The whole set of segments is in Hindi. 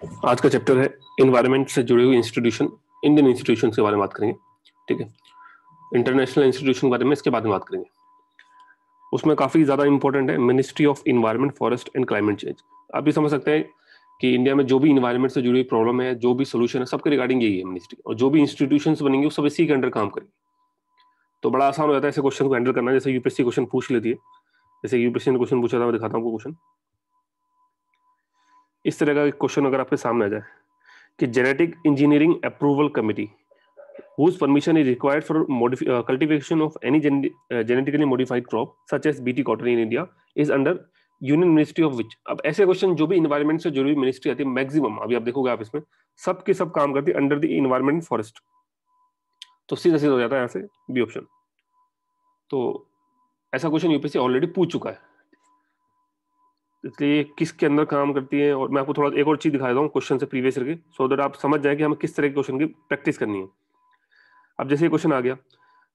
आज का चैप्टर है इन्वायरमेंट से जुड़े हुए इंस्टीट्यूशन, इंडियन इंस्टीट्यूशन के बारे में बात करेंगे। ठीक है, इंटरनेशनल इंस्टीट्यूशन के बारे में इसके बाद में बात करेंगे। उसमें काफी ज्यादा इंपॉर्टेंट है ministry of environment, forest and climate change. आप भी समझ सकते हैं कि इंडिया में जो भी इन्वायरमेंट से जुड़ी हुई प्रॉब्लम है, जो भी सोल्यूशन है, सबके रिगार्डिंग यही है मिनिस्ट्री, और जो भी इंस्टीट्यूशन बनेंगे वो सब इसी के अंडर काम करेंगे। तो बड़ा आसान हो जाता है ऐसे क्वेश्चन को हैंडल करना, जैसे यूपीएससी क्वेश्चन पूछ लेती है। जैसे यूपीएससी ने क्वेश्चन पूछा था, मैं दिखाता हूँ आपको क्वेश्चन। इस तरह का क्वेश्चन अगर आपके सामने आ जाए कि genetic engineering approval committee whose permission is required for cultivation of any genetically modified crop such as bt cotton in India is under union ministry of which. अब ऐसे क्वेश्चन जो भी इन्वायरमेंट से जुड़ी हुई मिनिस्ट्री आती है, मैक्सिमम अभी आप देखोगे आप इसमें सब के सब काम करती है अंडर द इन्वायरमेंट फॉरेस्ट। तो सीधा सीधा हो जाता है यहाँ से बी ऑप्शन। तो ऐसा क्वेश्चन यूपीएससी ऑलरेडी पूछ चुका है, इसलिए किसके अंदर काम करती है। और मैं आपको थोड़ा एक और चीज दिखा देता हूँ क्वेश्चन से प्रीवियस करके, सो दैट आप समझ जाए कि हमें किस तरह के क्वेश्चन की प्रैक्टिस करनी है। अब जैसे क्वेश्चन आ गया,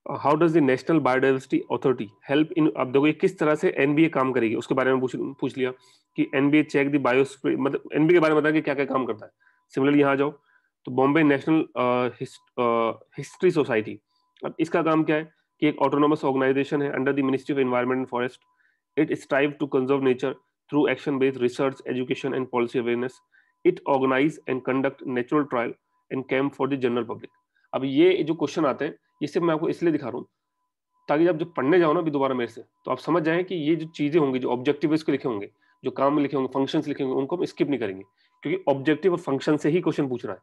how does the national biodiversity authority help in. अब देखो ये किस तरह से एनबीए काम करेगी उसके बारे में पूछ लिया कि एनबीए चेक द बायोस्फीयर, मतलब एनबीए के बारे में बताया कि क्या क्या काम करता है। सिमिलरली यहाँ जाओ तो बॉम्बे नेशनल हिस्ट्री सोसाइटी, अब इसका काम क्या है कि एक ऑटोनोमस ऑर्गेनाइजेशन है under the ministry of environment and forest. It strive to conserve nature through action based research, education and policy awareness. It organise and conduct natural trial and camp for the general public. अब ये जो क्वेश्चन आते हैं ये सिर्फ मैं आपको इसलिए दिखा रहा हूँ ताकि जब पढ़ने जाओ ना अभी दोबारा मेरे से, तो आप समझ जाएं कि ये जो चीजें होंगी, जो ऑब्जेक्टिव इसको लिखे होंगे, जो काम में लिखे होंगे, फंक्शंस लिखे होंगे, उनको हम स्किप नहीं करेंगे, क्योंकि ऑब्जेक्टिव और फंक्शन से ही क्वेश्चन पूछ रहा है।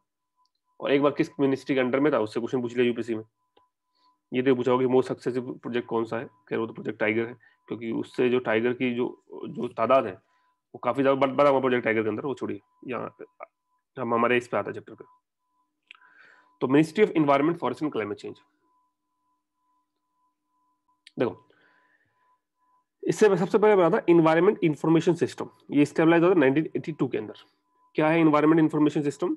और एक बार किस मिनिस्ट्री के अंडर में था उससे क्वेश्चन पूछ लिया यूपीएससी में। ये तो पूछा होगा मोस्ट सक्सेसफुल प्रोजेक्ट कौन सा है, कह वो तो प्रोजेक्ट टाइगर है, क्योंकि उससे जो टाइगर की जो जो तादाद है वो काफी ज्यादा बड़ा हुआ प्रोजेक्ट टाइगर के अंदर। वो छोड़िए, यहाँ हम हमारे इस पे आता है चैप्टर पे। तो ministry of environment, forest and climate change, देखो इससे सबसे पहले बना था इन्वायरमेंट इंफॉर्मेशन सिस्टम। ये स्टेबलाइज हुआ था 1982 के अंदर। क्या है environment information system?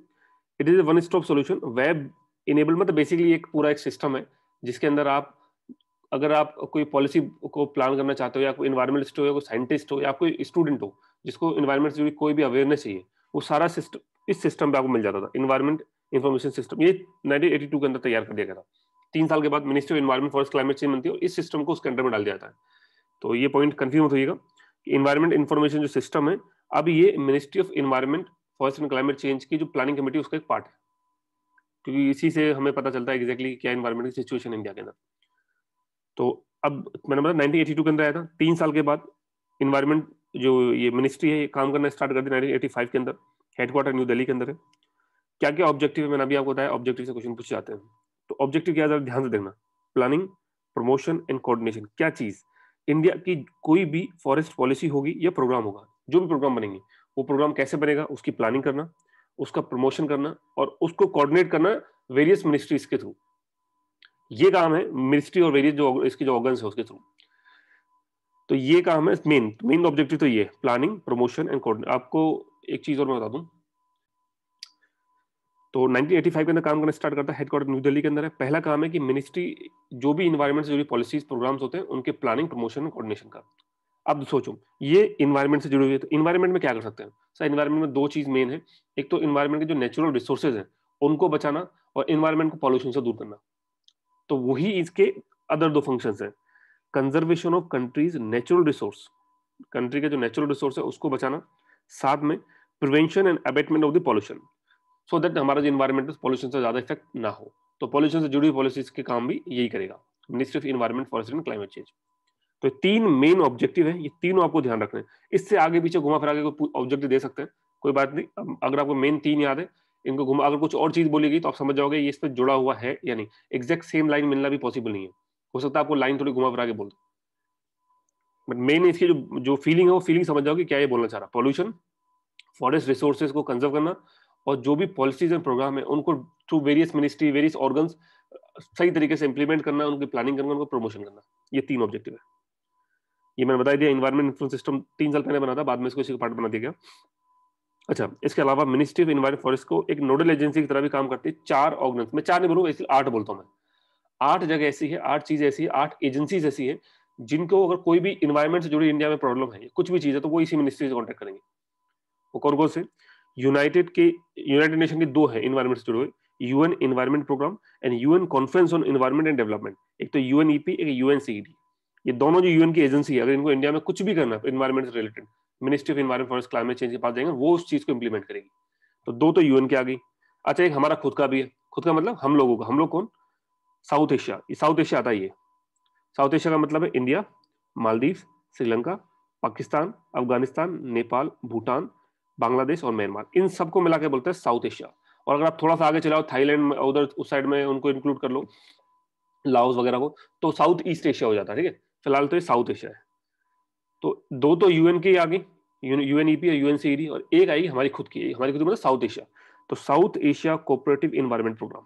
It is one stop solution, web enable, मतलब बेसिकली एक पूरा एक सिस्टम है जिसके अंदर आप, अगर आप कोई पॉलिसी को प्लान करना चाहते हो, या कोई इन्वायरमेंटलिस्ट हो, या कोई साइंटिस्ट हो, या कोई स्टूडेंट हो जिसको इन्वायरमेंट से जुड़ी कोई भी अवेयरनेस चाहिए, वो सारा सिस्टम इस सिस्टम पे आपको मिल जाता था। इन्वायरमेंट इंफॉर्मेशन सिस्टम ये 1982 के अंदर तैयार कर दिया गया था। 3 साल के बाद ministry of environment, forest, climate change बनती है और इस सिस्टम को उसके अंडर में डाल दिया जाता है। तो ये पॉइंट कंफ्यूज मत होइएगा कि इन्वायरमेंट इंफॉर्मेशन जो सिस्टम है, अब ये ministry of environment, forest and climate change की जो प्लानिंग कमेटी उसका एक पार्ट है, क्योंकि इसी से हमें पता चलता है एग्जैक्टली क्या इन्वायरमेंट की सिचुएशन इंडिया के अंदर। तो अब मैंने बताया 1982 के अंदर आया था। 3 साल के बाद इन्वायरमेंट जो ये मिनिस्ट्री है ये काम करना स्टार्ट कर दी 1985 के अंदर। हेडक्वार्टर न्यू दिल्ली के अंदर है। क्या क्या ऑब्जेक्टिव है मैंने अभी आपको बताया, ऑब्जेक्टिव से क्वेश्चन पूछ जाते हैं। तो ऑब्जेक्टिव क्या है ध्यान से देखना, प्लानिंग, प्रमोशन एंड कोऑर्डिनेशन। क्या चीज, इंडिया की कोई भी फॉरेस्ट पॉलिसी होगी या प्रोग्राम होगा, जो भी प्रोग्राम बनेंगे, वो प्रोग्राम कैसे बनेगा उसकी प्लानिंग करना, उसका प्रमोशन करना और उसको कोऑर्डिनेट करना वेरियस मिनिस्ट्रीज के थ्रू। ये काम है मिनिस्ट्री और वेरियस जो इसके जो ऑर्गन्स है उसके थ्रू। तो ये काम है मेन मेन ऑब्जेक्टिव, तो ये प्लानिंग, प्रमोशन एंड कोऑर्डिनेशन। आपको एक चीज और मैं बता दूं, तो 1985 के अंदर काम करना स्टार्ट करता है, हेडक्वार्टर न्यू दिल्ली के अंदर है। पहला काम है कि मिनिस्ट्री जो भी इन्वायरमेंट से जुड़ी पॉलिसीज प्रोग्राम्स होते हैं उनके प्लानिंग, प्रमोशन और कोऑर्डिनेशन का। अब सोचो ये इन्वायरमेंट से जुड़ी हुई है, तो इन्वायरमेंट में क्या कर सकते हैं सर? इन्वायरमेंट में 2 चीज मेन है, एक तो इन्वायरमेंट के जो नेचुरल रिसोर्सेज हैं उनको बचाना, और इन्वायरमेंट को पॉल्यूशन से दूर करना। तो वही इसके अदर 2 फंक्शंस हैं, conservation of countries natural resource, country के जो नेचुरल रिसोर्स है उसको बचाना, साथ में prevention and abatement of the pollution, so that हमारा जो इन्वायरमेंट है पॉल्यूशन से ज्यादा इफेक्ट ना हो। तो पॉल्यूशन से जुड़ी हुई पॉलिसीज के काम भी यही करेगा ministry of environment, forest and climate change. तो 3 मेन ऑब्जेक्टिव है, ये तीनों आपको ध्यान रखने हैं। इससे आगे पीछे घुमा फिरा के कोई ऑब्जेक्टिव दे सकते हैं, कोई बात नहीं। अगर आपको मेन 3 याद है, इनको घुमा, अगर कुछ और चीज बोली गई तो आप समझ जाओगे ये इस पर जुड़ा हुआ है या नहीं। एग्जैक्ट सेम लाइन मिलना भी पॉसिबल नहीं है, हो सकता है आपको लाइन थोड़ी घुमा फिरा के बोल दो, बट मेन इसकी जो जो फीलिंग है वो फीलिंग समझ जाओगे क्या ये बोलना चाह रहा। पॉल्यूशन, फॉरेस्ट रिसोर्सेज को कंजर्व करना, और जो भी पॉलिसीज एंड प्रोग्राम है उनको through various ministry, various organs सही तरीके से इंप्लीमेंट करना, उनकी प्लानिंग करना, उनको प्रमोशन करना। ये 3 ऑब्जेक्टिव है। ये मैंने बता दिया, इन्वायरमेंट इंफ्लुएंस सिस्टम 3 साल पहले बना था, बाद में इसको इसी का पार्ट बना दिया गया। अच्छा, इसके अलावा मिनिस्ट्री ऑफ इन्वायरमेंट फॉरेस्ट को एक नोडल एजेंसी की तरह भी काम करती है। 4 ऑर्गन, मैं 4 नहीं बोलूंगा इसलिए 8 बोलता हूं मैं। 8 जगह ऐसी है, 8 चीजें ऐसी है, 8 एजेंसीज ऐसी है जिनको अगर कोई भी इन्वायरमेंट से जुड़ी इंडिया में प्रॉब्लम है, कुछ भी चीज है, तो वो इसी मिनिस्ट्री से कॉन्टेक्ट करेंगे। वो कौन कौन से? यूनाइटेड नेशन के दो है इन्वायरमेंट से जुड़े हुए, UN environment programme and UN conference on environment and development. एक तो यूएनईपी, एक यूएनसीईडी। ये दोनों जो यूएन की एजेंसी है, अगर इनको इंडिया में कुछ भी करना है इन्वायरमेंट से related, ministry of environment forest climate change के पास जाएंगे, वो उस चीज को इंप्लीमेंट करेगी। तो दो तो यूएन की आ गई। अच्छा, एक हमारा खुद का भी है। खुद का मतलब हम लोगों का। हम लोग कौन? South Asia. ये साउथ एशिया आता है। ये साउथ एशिया का मतलब है इंडिया, मालदीव, श्रीलंका, पाकिस्तान, अफगानिस्तान, नेपाल, भूटान, बांग्लादेश और म्यांमार। इन सबको मिला के बोलते हैं साउथ एशिया। और अगर आप थोड़ा सा आगे चलाओ, थाईलैंड उधर उस साइड में उनको इंक्लूड कर लो, लाओस वगैरह को, तो साउथ ईस्ट एशिया हो जाता है। ठीक है, फिलहाल तो ये साउथ एशिया है। तो दो तो यूएन की आ गई, यूएनईपी और यूएनसीईडी, और एक आई हमारी खुद की। हमारी खुद की मतलब साउथ एशिया। तो South Asia cooperative environment programme.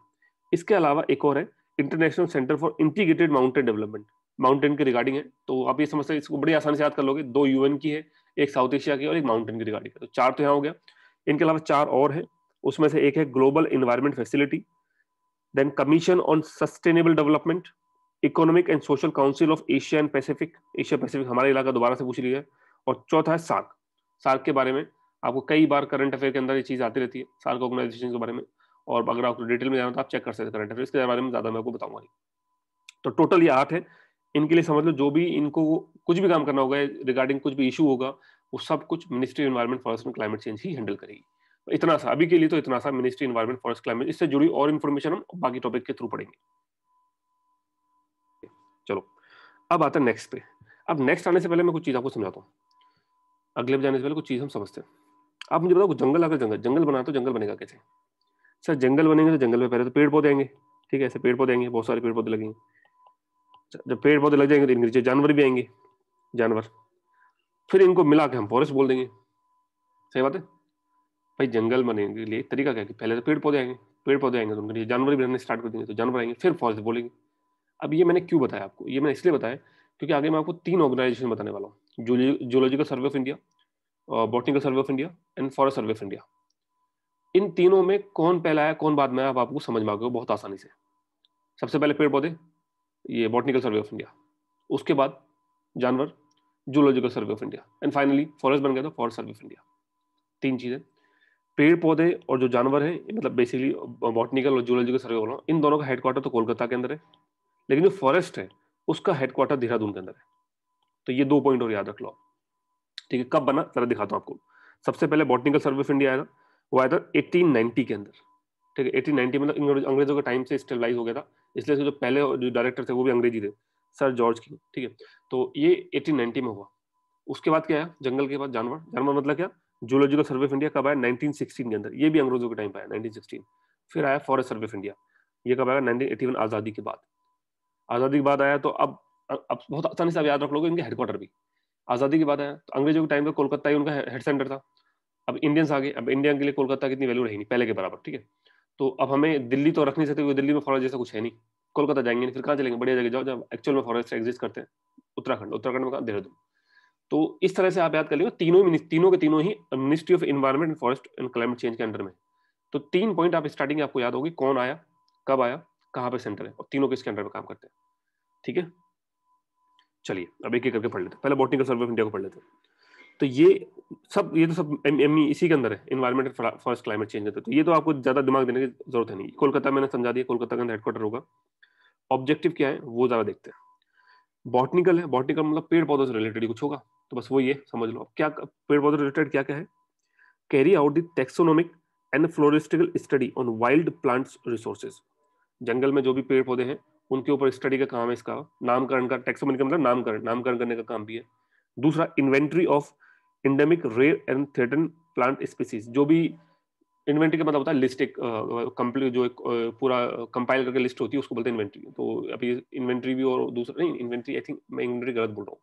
इसके अलावा एक और है, international centre for integrated mountain development. Mountain के रिगार्डिंग है। तो आप ये समझते हैं, इसको बड़ी आसानी से याद कर लोगे। दो यूएन की है, एक साउथ एशिया की और एक माउंटेन की रिगार्डिंग है। तो चार तो यहाँ हो गया। इनके अलावा चार और है, उसमें से एक है global environment facility, then commission on sustainable development, economic and social council of Asia and Pacific. Asia Pacific हमारा इलाका दोबारा से पूछ लिया है। और चौथा है सार्क। सार्क के बारे में आपको कई बार करंट अफेयर के अंदर ये चीज आती रहती है, सार्क ऑर्गेनाइजेशन के बारे में। और अगर आपको डिटेल में जाना तो आप चेक कर सकते हैं करंट अफेयर्स के बारे में, ज्यादा मैं आपको बताऊंगा नहीं। तो टोटल ये 8 है। इनके लिए समझ लो, जो भी इनको कुछ भी काम करना होगा, रिगार्डिंग कुछ भी इशू होगा, वो सब कुछ ministry environment forest and climate change he handle करेगी। तो इतना सा अभी के लिए, तो इतना सा मिनिस्ट्री एनवायरमेंट फॉरेस्ट क्लाइमेट। इससे जुड़ी और इन्फॉर्मेशन हम बाकी टॉपिक के थ्रू पढ़ेंगे। चलो, अब आता है नेक्स्ट पे। अब नेक्स्ट आने से पहले मैं कुछ चीज आपको समझाता हूँ। अगले पे जाने से पहले कुछ चीज हम समझते हैं। आप मुझे बताओ, जंगल अगर जंगल बना तो जंगल बनेगा कैसे? सर, जंगल बनेंगे तो जंगल में पहले तो पेड़ पौधे आएंगे। ठीक है, ऐसे पेड़ पौधे आएंगे, बहुत सारे पेड़ पौधे लगेंगे। जब पेड़ पौधे लग जाएंगे तो इनके नीचे जानवर भी आएंगे, जानवर। फिर इनको मिला के हम फॉरेस्ट बोल देंगे। सही बात है भाई। जंगल बनने के लिए तरीका क्या है कि पहले तो पेड़ पौधे आएंगे, पेड़ पौधे आएंगे तो उनके लिए जानवर भी रहने स्टार्ट कर देंगे, तो जानवर आएंगे, फिर फॉरेस्ट बोलेंगे। अब ये मैंने क्यों बताया आपको? ये मैंने इसलिए बताया क्योंकि आगे मैं आपको 3 ऑर्गेनाइजेशन बताने वाला हूँ, zoological survey of India, botanical survey of India and forest survey of India. इन तीनों में कौन पहला है कौन बाद में, आप आपको समझ में आ गए बहुत आसानी से। सबसे पहले पेड़ पौधे, ये बॉटनिकल सर्वे ऑफ इंडिया। उसके बाद जानवर, zoological survey of India. And finally forest बन गया तो फॉरेस्ट सर्वे ऑफ इंडिया। 3 चीजें, पेड़ पौधे और जो जानवर है, मतलब बेसिकली बॉटनिकल और जूलॉजिकल सर्वे हो रहा हूँ, इन दोनों का हेडक्वार्टर तो कोलकाता के अंदर है, लेकिन जो फॉरेस्ट है उसका हेडक्वार्टर देहरादून के अंदर है। तो ये 2 पॉइंट और याद रख लो। ठीक है, कब बना जरा दिखाता हूँ आपको। सबसे पहले बॉटनिकल सर्वे ऑफ इंडिया आया था, वो आया था 1890 के अंदर। ठीक है, 1890 मतलब अंग्रेजों के टाइम से स्टेबलाइज हो गया था, इसलिए जो पहले जो डायरेक्टर थे वो भी अंग्रेजी थे, सर जॉर्ज किंग। ठीक है, तो ये 1890 में हुआ। उसके बाद क्या है, जंगल के बाद जानवर। जानवर मतलब क्या, जूलॉजिकल सर्वे ऑफ इंडिया कब आया? 1916 के अंदर, ये भी अंग्रेजों के टाइम पे आया 1916। फिर आया फॉरेस्ट सर्वे ऑफ इंडिया, ये कब आया? 1981, आजादी के बाद। आजादी के बाद आया तो अब बहुत आसानी से आप याद रख लोगे इनके हेडक्वार्टर भी। आजादी के बाद आया तो अंग्रेजों के टाइम पे कोलकाता ही उनका हेड सेंटर था। अब इंडियंस आ गए, अब इंडिया के लिए कोलकाता की इतनी वैल्यू रही नहीं पहले के बराबर। ठीक है, तो अब हमें दिल्ली तो रख नहीं सकते, दिल्ली में फॉरेस्ट जैसा कुछ है नहीं। कोलकाता जाएंगे नहीं, फिर कहाँ चलेंगे? बढ़िया जगह जाओ जब एक्चुअल में फॉरेस्ट एग्जिस्ट करते हैं। उत्तराखंड, उत्तराखंड में कहाँ? देहरादून। तो इस तरह से आप याद कर लीजिए, तीनों के तीनों ही ministry of environment and forest and climate change के अंडर में। तो 3 पॉइंट आप स्टार्टिंग आपको याद होगी, कौन आया, कब आया, कहाँ पे सेंटर है, और तीनों किसके अंडर में काम करते हैं। ठीक है, चलिए अब एक एक करके पढ़ लेते हैं। पहले बॉटनिकल सर्वे ऑफ इंडिया को पढ़ लेते हैं। तो ये तो सब एमई इसी के अंदर है, इन्वायरमेंट फॉरेस्ट क्लाइमेट चेंज। तो ये तो आपको ज्यादा दिमाग देने की जरूरत है नहीं। कोलकाता मैंने समझा दिया, कोलकाता का हेडक्वार्टर होगा। ऑब्जेक्टिव क्या है वो जरा देखते हैं। बॉटनिकल है, बॉटनिकल मतलब पेड़ पौधों से रिलेटेड ही कुछ होगा, तो बस वो ये समझ लो। क्या पेड़ पौधों से रिलेटेड क्या क्या है? Carry out the taxonomic and floristical study on wild plants resources. जंगल में जो भी पेड़ पौधे हैं उनके ऊपर स्टडी का काम है इसका। नामकरण का, टैक्सोनोमी का मतलब नामकरण करने का काम भी है। दूसरा, inventory of endemic rare and threaten plant species. जो भी इन्वेंट्री का मतलब होता है लिस्ट, एक कंप्लीट जो एक पूरा कंपाइल करके लिस्ट होती है उसको बोलते हैं इन्वेंट्री। तो अभी इन्वेंट्री भी, और दूसरा नहीं इन्वेंट्री, आई थिंक मैं इन्वेंट्री गलत बोल रहा हूँ।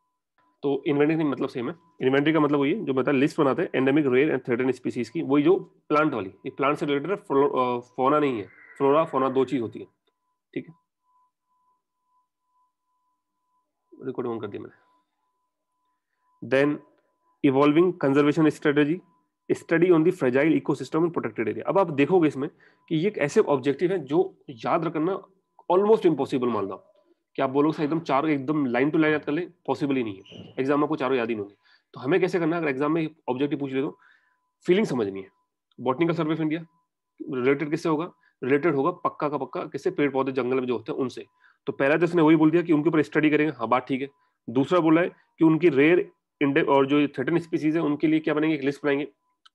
तो इन्वेंट्री नहीं मतलब सेम है। इन्वेंट्री का मतलब वही है जो बता लिस्ट बनाते हैं endemic rare and threaten species की, वही जो प्लांट वाली। ये प्लांट से रिलेटेड है, फोना नहीं है। फ्लोरा फोना 2 चीज होती है। ठीक है, रिकॉर्ड ऑन कर दिया मैंने। Then evolving conservation strategy, study on the fragile ecosystem in protected area. अब आप देखोगे इसमें कि ये एक ऐसे ऑब्जेक्टिव है जो याद रखना ऑलमोस्ट इम्पॉसिबल मान लो कि आप बोलोगे एकदम चारों एकदम लाइन टू लाइन याद कर ले, पॉसिबल ही नहीं है। एग्जाम में आपको चारों याद ही नहीं होंगे। तो हमें कैसे करना है? अगर एग्जाम में ऑब्जेक्टिव पूछ ले तो फीलिंग समझनी है। Botanical survey of India related किससे होगा? रिलेटेड होगा पक्का का पक्का किससे? पेड़ पौधे जंगल में जो होते हैं उनसे। तो पहला तो इसने वही बोल दिया कि उनके ऊपर स्टडी करेंगे, हाँ बात ठीक है। दूसरा बोला है कि उनकी रेयर इंडेक्स और जो थ्रेटन स्पीसीज है उनके लिए क्या बनाएंगे? एक लिस्ट बनाएंगे,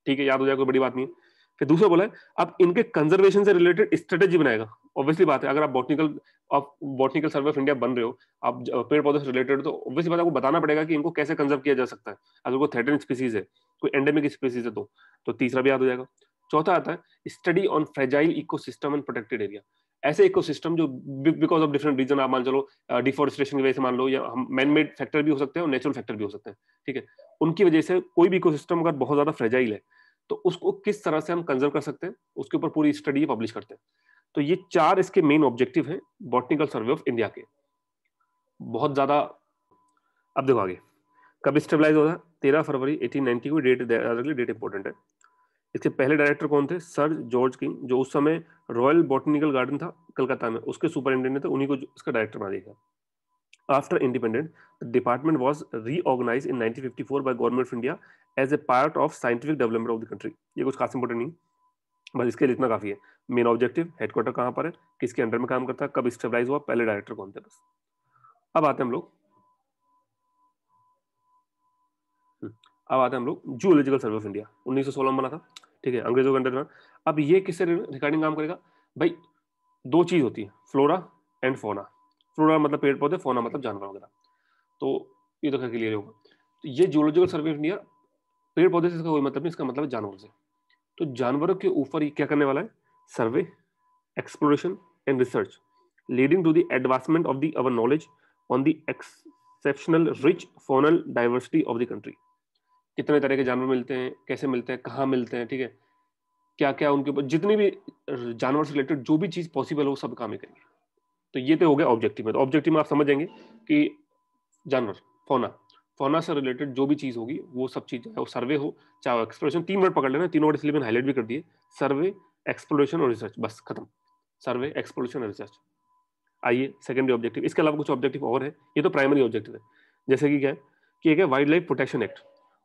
ठीक है, याद हो जाएगा, कोई बड़ी बात नहीं है। फिर दूसरा बोला है अब इनके कंजर्वेशन से रिलेटेड स्ट्रेटेजी बनाएगा। ऑब्वियसली बात है, अगर आप बॉटनिकल सर्वे ऑफ इंडिया बन रहे हो, आप पेड़ पौधे से रिलेटेड, तो ऑब्वियसली बात है आपको बताना पड़ेगा कि इनको कैसे कंजर्व किया जा सकता है, अगर कोई थ्रेटन स्पीसीज है, कोई एंडेमिक स्पीसीज है तो तीसरा भी याद हो जाएगा। चौथा आता है study on fragile ecosystem and protected area. ऐसे इकोसिस्टम जो बिकॉज ऑफ डिफरेंट रीजन, आप मान चलो डिफोरेस्टेशन की वजह से मान लो, या मैन मेड फैक्टर भी हो सकते हैं और नेचुरल फैक्टर भी हो सकते हैं, ठीक है, उनकी वजह से कोई भी इकोसिस्टम अगर बहुत ज्यादा फ्रेजाइल है तो उसको किस तरह से हम कंजर्व कर सकते हैं, उसके ऊपर पूरी स्टडी पब्लिश करते हैं। तो ये 4 इसके मेन ऑब्जेक्टिव हैं बॉटनिकल सर्वे ऑफ इंडिया के। बहुत ज्यादा। अब देखो आगे कब स्टेबलाइज होता है? 13 फरवरी 1890 को डेट, डेट इंपॉर्टेंट है। इसके पहले डायरेक्टर कौन थे? सर जॉर्ज किंग, जो उस समय रॉयल बॉटनिकल गार्डन था कलकत्ता में, उसके सुपरिटेंडेंट थे, उन्हीं को इसका डायरेक्टर बना दिया गया। After independence the department was reorganised in 1954 by government of India as a part of scientific development of the country. ये कुछ खास इंपॉर्टेंट नहीं, बस इसके लिए इतना काफी है। मेन ऑब्जेक्टिव, हेडक्वार्टर कहाँ पर है, किसके अंडर में काम करता है, कब स्टेबलाइज हुआ, पहले डायरेक्टर कौन थे, बस। अब आते हैं हम लोग अब आते हैं हम लोग जूलॉजिकल सर्वे ऑफ इंडिया, 1916 में बना था, ठीक है, अंग्रेजों के अंडर में। अब ये किससे रिगार्डिंग काम करेगा भाई? दो चीज होती है, फ्लोरा एंड फोना। फ्लोरा मतलब पेड़ पौधे, फोना मतलब जानवर वगैरह। तो ये तो खैर क्लियर होगा। तो ये जूलॉजिकल सर्वे ऑफ इंडिया पेड़ पौधे से इसका कोई मतलब नहीं, इसका मतलब है जानवर से। तो जानवरों के ऊपर ये क्या करने वाला है? Survey, exploration and research leading to the advancement of the our knowledge on the exceptional rich faunal diversity of the country. कितने तरह के जानवर मिलते हैं, कैसे मिलते हैं, कहाँ मिलते हैं, ठीक है, क्या क्या उनके ऊपर जितनी भी जानवर से रिलेटेड जो भी चीज पॉसिबल है वो सब काम ही करेंगे। तो ये तो हो गया ऑब्जेक्टिव में। तो ऑब्जेक्टिव में आप समझ जाएंगे कि जानवर, फोना, फोना से रिलेटेड जो भी चीज होगी वो सब चीज, चाहे वो सर्वे हो चाहे वो एक्सप्लोरेशन, 3 वर्ड पकड़ लेना, 3 वर्ड इसलिए मैंने हाईलाइट भी कर दिए, सर्वे, एक्सप्लोरेशन और रिसर्च, बस खत्म। सर्वे, एक्सप्लोरेशन और रिसर्च। आइए सेकेंडरी ऑब्जेक्टिव, इसके अलावा कुछ ऑब्जेक्टिव और है, ये तो प्राइमरी ऑब्जेक्टिव है। जैसे कि क्या है कि एक है वाइल्ड लाइफ प्रोटेक्शन एक्ट,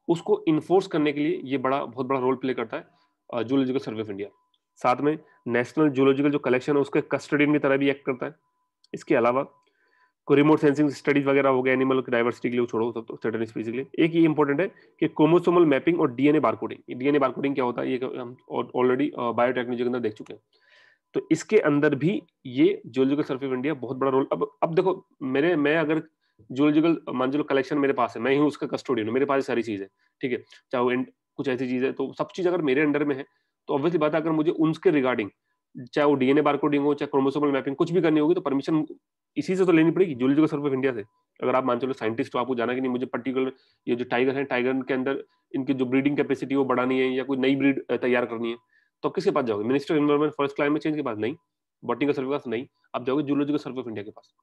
उसको इन्फोर्स करने के लिए ये बहुत बड़ा रोल प्ले करता है जूलॉजिकल सर्वे ऑफ इंडिया। साथ में नेशनल जूलॉजिकल जो कलेक्शन है उसके कस्टडियन की तरह भी एक्ट करता है। इसके अलावा कोई रिमोट सेंसिंग स्टडीज वगैरह हो गया एनिमल डाइवर्सिटी के लिए छोड़ो, तो सर्टेन स्पीसीज के लिए। एक ये इंपॉर्टेंट है कि क्रोमोसोमल मैपिंग और डीएनए बारकोडिंग। डीएनए बारकोडिंग क्या होता है ये हम ऑलरेडी बायोटेक्नोलॉजी के अंदर देख चुके हैं। तो इसके अंदर भी ये जूलॉजिकल सर्वे ऑफ इंडिया बहुत बड़ा रोल। अब देखो मैं अगर जूलॉजिकल मान लो कलेक्शन मेरे पास है, मैं ही हूँ उसका कस्टोडियन, मेरे पास सारी चीज है, ठीक है, चाहे वो कुछ ऐसी चीज है, तो सब चीज अगर मेरे अंडर में है तो ऑब्वियसली बात है अगर मुझे उनके रिगार्डिंग, चाहे वो डीएनए बारकोडिंग हो चाहे क्रोमोसोमल मैपिंग कुछ भी करनी होगी, तो परमिशन इसी से तो लेनी पड़ेगी, जूलॉजिकल सर्वे ऑफ इंडिया से। अगर आप मान चलो साइंटिस्ट हो, आपको जाना कि नहीं मुझे पर्टिकुलर ये जो टाइगर है, टाइगर के अंदर इनकी जो ब्रीडिंग कैपेसिटी वो बढ़ानी है या कोई नई ब्रीड तैयार करनी है, तो किसके पास जाओगे? Minister environment forest climate change के पास नहीं, बॉटनिकल सर्वे के पास नहीं, आप जाओगे जूलॉजिकल सर्वे ऑफ इंडिया के पास।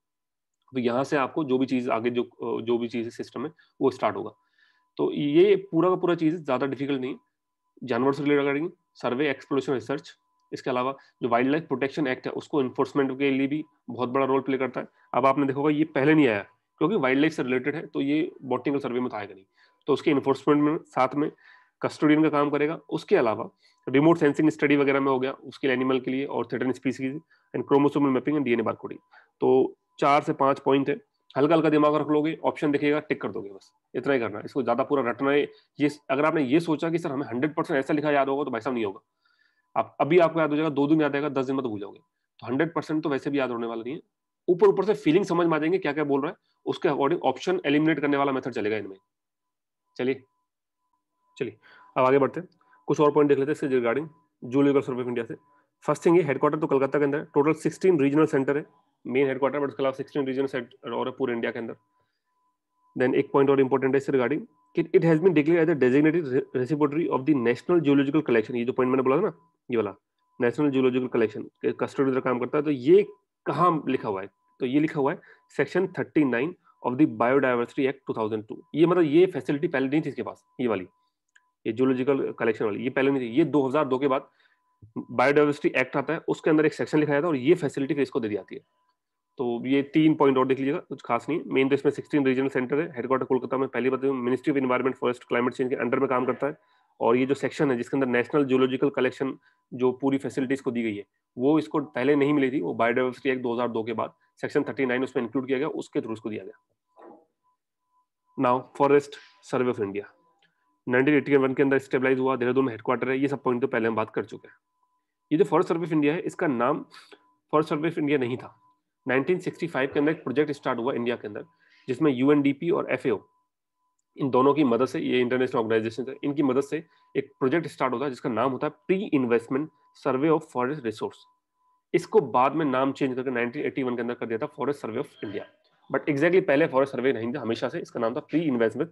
तो यहाँ से आपको जो भी चीज आगे जो भी चीज सिस्टम है वो स्टार्ट होगा। तो ये पूरा का पूरा चीज ज्यादा डिफिकल्ट नहीं है। जानवर से रिलेटेड सर्वे, एक्सप्लोरेशन, रिसर्च। इसके अलावा जो वाइल्ड लाइफ प्रोटेक्शन एक्ट है उसको इन्फोर्समेंट के लिए भी बहुत बड़ा रोल प्ले करता है। अब आपने देखोगा ये पहले नहीं आया क्योंकि वाइल्ड लाइफ से रिलेटेड है, तो ये बॉटनिकल सर्वे में तो आएगा नहीं। तो उसके इन्फोर्समेंट में साथ में कस्टोडियन का काम करेगा। उसके अलावा रिमोट सेंसिंग स्टडी वगैरह में हो गया उसके लिए एनिमल के लिए, और threaten species and chromosomal mapping and DNA barcoding. तो 4 से 5 पॉइंट है, हल्का हल्का दिमाग रख लोगे, ऑप्शन दिखेगा टिक कर दोगे, बस इतना ही करना है, इसको ज्यादा पूरा रटना है। ये अगर आपने ये सोचा कि सर हमें 100% ऐसा लिखा याद होगा, तो भाई साहब नहीं होगा। आप अभी आपको याद हो जाएगा, 2 दिन याद आएगा, 10 दिन में तो भूल जाओगे। तो 100% तो वैसे भी याद होने वाला नहीं है। ऊपर ऊपर से फीलिंग समझ में आ जाएंगे क्या क्या बोल रहा है, उसके अकॉर्डिंग ऑप्शन एलिमिनेट करने वाला मेथड चलेगा इनमें। चलिए चलिए अब आगे बढ़ते हैं, कुछ और पॉइंट देख लेते हैं इससे regarding zoological survey of India से। फर्स्ट थिंग, ये हेडक्वार्टर तो कलकत्ता के अंदर है, टोटल 16 रीजनल सेंटर है, मेन हेडक्वार्टर, बट उसके अलावा 16 रीजनल सेंटर और है पूरे इंडिया के अंदर। देन एक पॉइंट और इंपॉर्टेंट है इससे रिगार्डिंग कि it has been declared as a designated repository of the national geological collection. ये जो पॉइंट मैंने बोला था ना, ये वाला नेशनल जियोलॉजिकल कलेक्शन कस्टडी इधर काम करता है। तो ये कहाँ लिखा हुआ है? तो ये लिखा हुआ है section 39 of the biodiversity act 2002। ये मतलब ये फैसिलिटी पहले नहीं थी इसके पास, ये वाली, ये जियोलॉजिकल कलेक्शन वाली, ये पहले नहीं थी। ये 2002 के बाद बायोडाइवर्सिटी एक्ट आता है, उसके अंदर एक सेक्शन लिखा जाता है और ये फैसिलिटी फिर इसको दे दी जाती है। तो ये 3 पॉइंट और देख लीजिएगा, कुछ खास नहीं। मेन तो इसमें 16 रीजनल सेंटर है, हेडक्वार्टर कोलकाता में, पहली बात ministry of environment forest climate change के अंडर में काम करता है। और ये जो सेक्शन है जिसके अंदर नेशनल जियोलॉजिकल कलेक्शन जो पूरी फैसिलिटीज को दी गई है, वो इसको पहले नहीं मिली थी, वो बायोडाइवर्सिटी एक्ट 2002 के बाद सेक्शन 39 उसमें इंक्लूड किया गया, उसके थ्रू उसको दिया गया। Now forest survey of India 1981 के अंदर स्टेबलाइज हुआ, देहरादून में हेडक्वार्टर है। ये सब पॉइंट तो पहले हम बात कर चुके हैं। ये जो फॉरेस्ट सर्वे ऑफ इंडिया है, इसका नाम फॉरेस्ट सर्वे ऑफ इंडिया नहीं था। 1965 के अंदर एक प्रोजेक्ट स्टार्ट हुआ इंडिया के अंदर, जिसमें यूएनडीपी और एफएओ इन दोनों की मदद से, ये इंटरनेशनल ऑर्गेनाइजेशन है, इनकी मदद से एक प्रोजेक्ट स्टार्ट होता है जिसका नाम होता है pre investment survey of forest resource. इसको बाद में नाम चेंज करके 1981 के अंदर कर दिया था forest survey of India. But exactly पहले फॉरेस्ट सर्वे नहीं था, हमेशा से इसका नाम था pre investment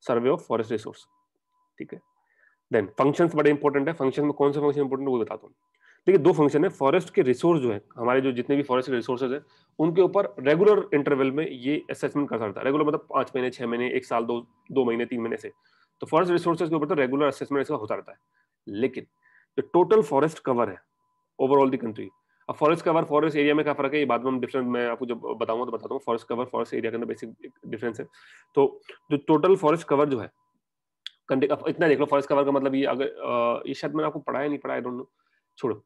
survey of forest resource. ठीक है। देन फंक्शंस बड़े इंपॉर्टेंट है। फंक्शन में कौन से फंक्शन इंपॉर्टेंट है वो बताता हूँ। देखिए, दो फंक्शन है। फॉरेस्ट के रिसोर्स जो है, हमारे जो जितने भी फॉरेस्ट के रिसोर्सेज है, उनके ऊपर रेगुलर इंटरवल में ये असेसमेंट करता रहता है। रेगुलर मतलब 5 महीने, 6 महीने, 1 साल, 2 महीने, 3 महीने से। तो फॉरेस्ट रिसोर्सेज के ऊपर तो रेगुलर असेसमेंट इसका होता रहता है। लेकिन जो टोटल फॉरेस्ट कवर है ओवरऑल द कंट्री, अब फॉरेस्ट कवर फॉरेस्ट एरिया में क्या फर्क है, ये बाद में हम डिफरेंट मैं आपको जब बताऊंगा तो बताता हूँ। फॉरेस्ट कवर फॉरेस्ट एरिया के अंदर बेसिक डिफरेंस है। तो जो टोटल फॉरेस्ट कवर जो है इतना देख लो, फॉरेस्ट कवर का मतलब ये, अगर ये शायद मैंने आपको पढ़ाया नहीं पढ़ाया, डोंट नो, छोड़ो।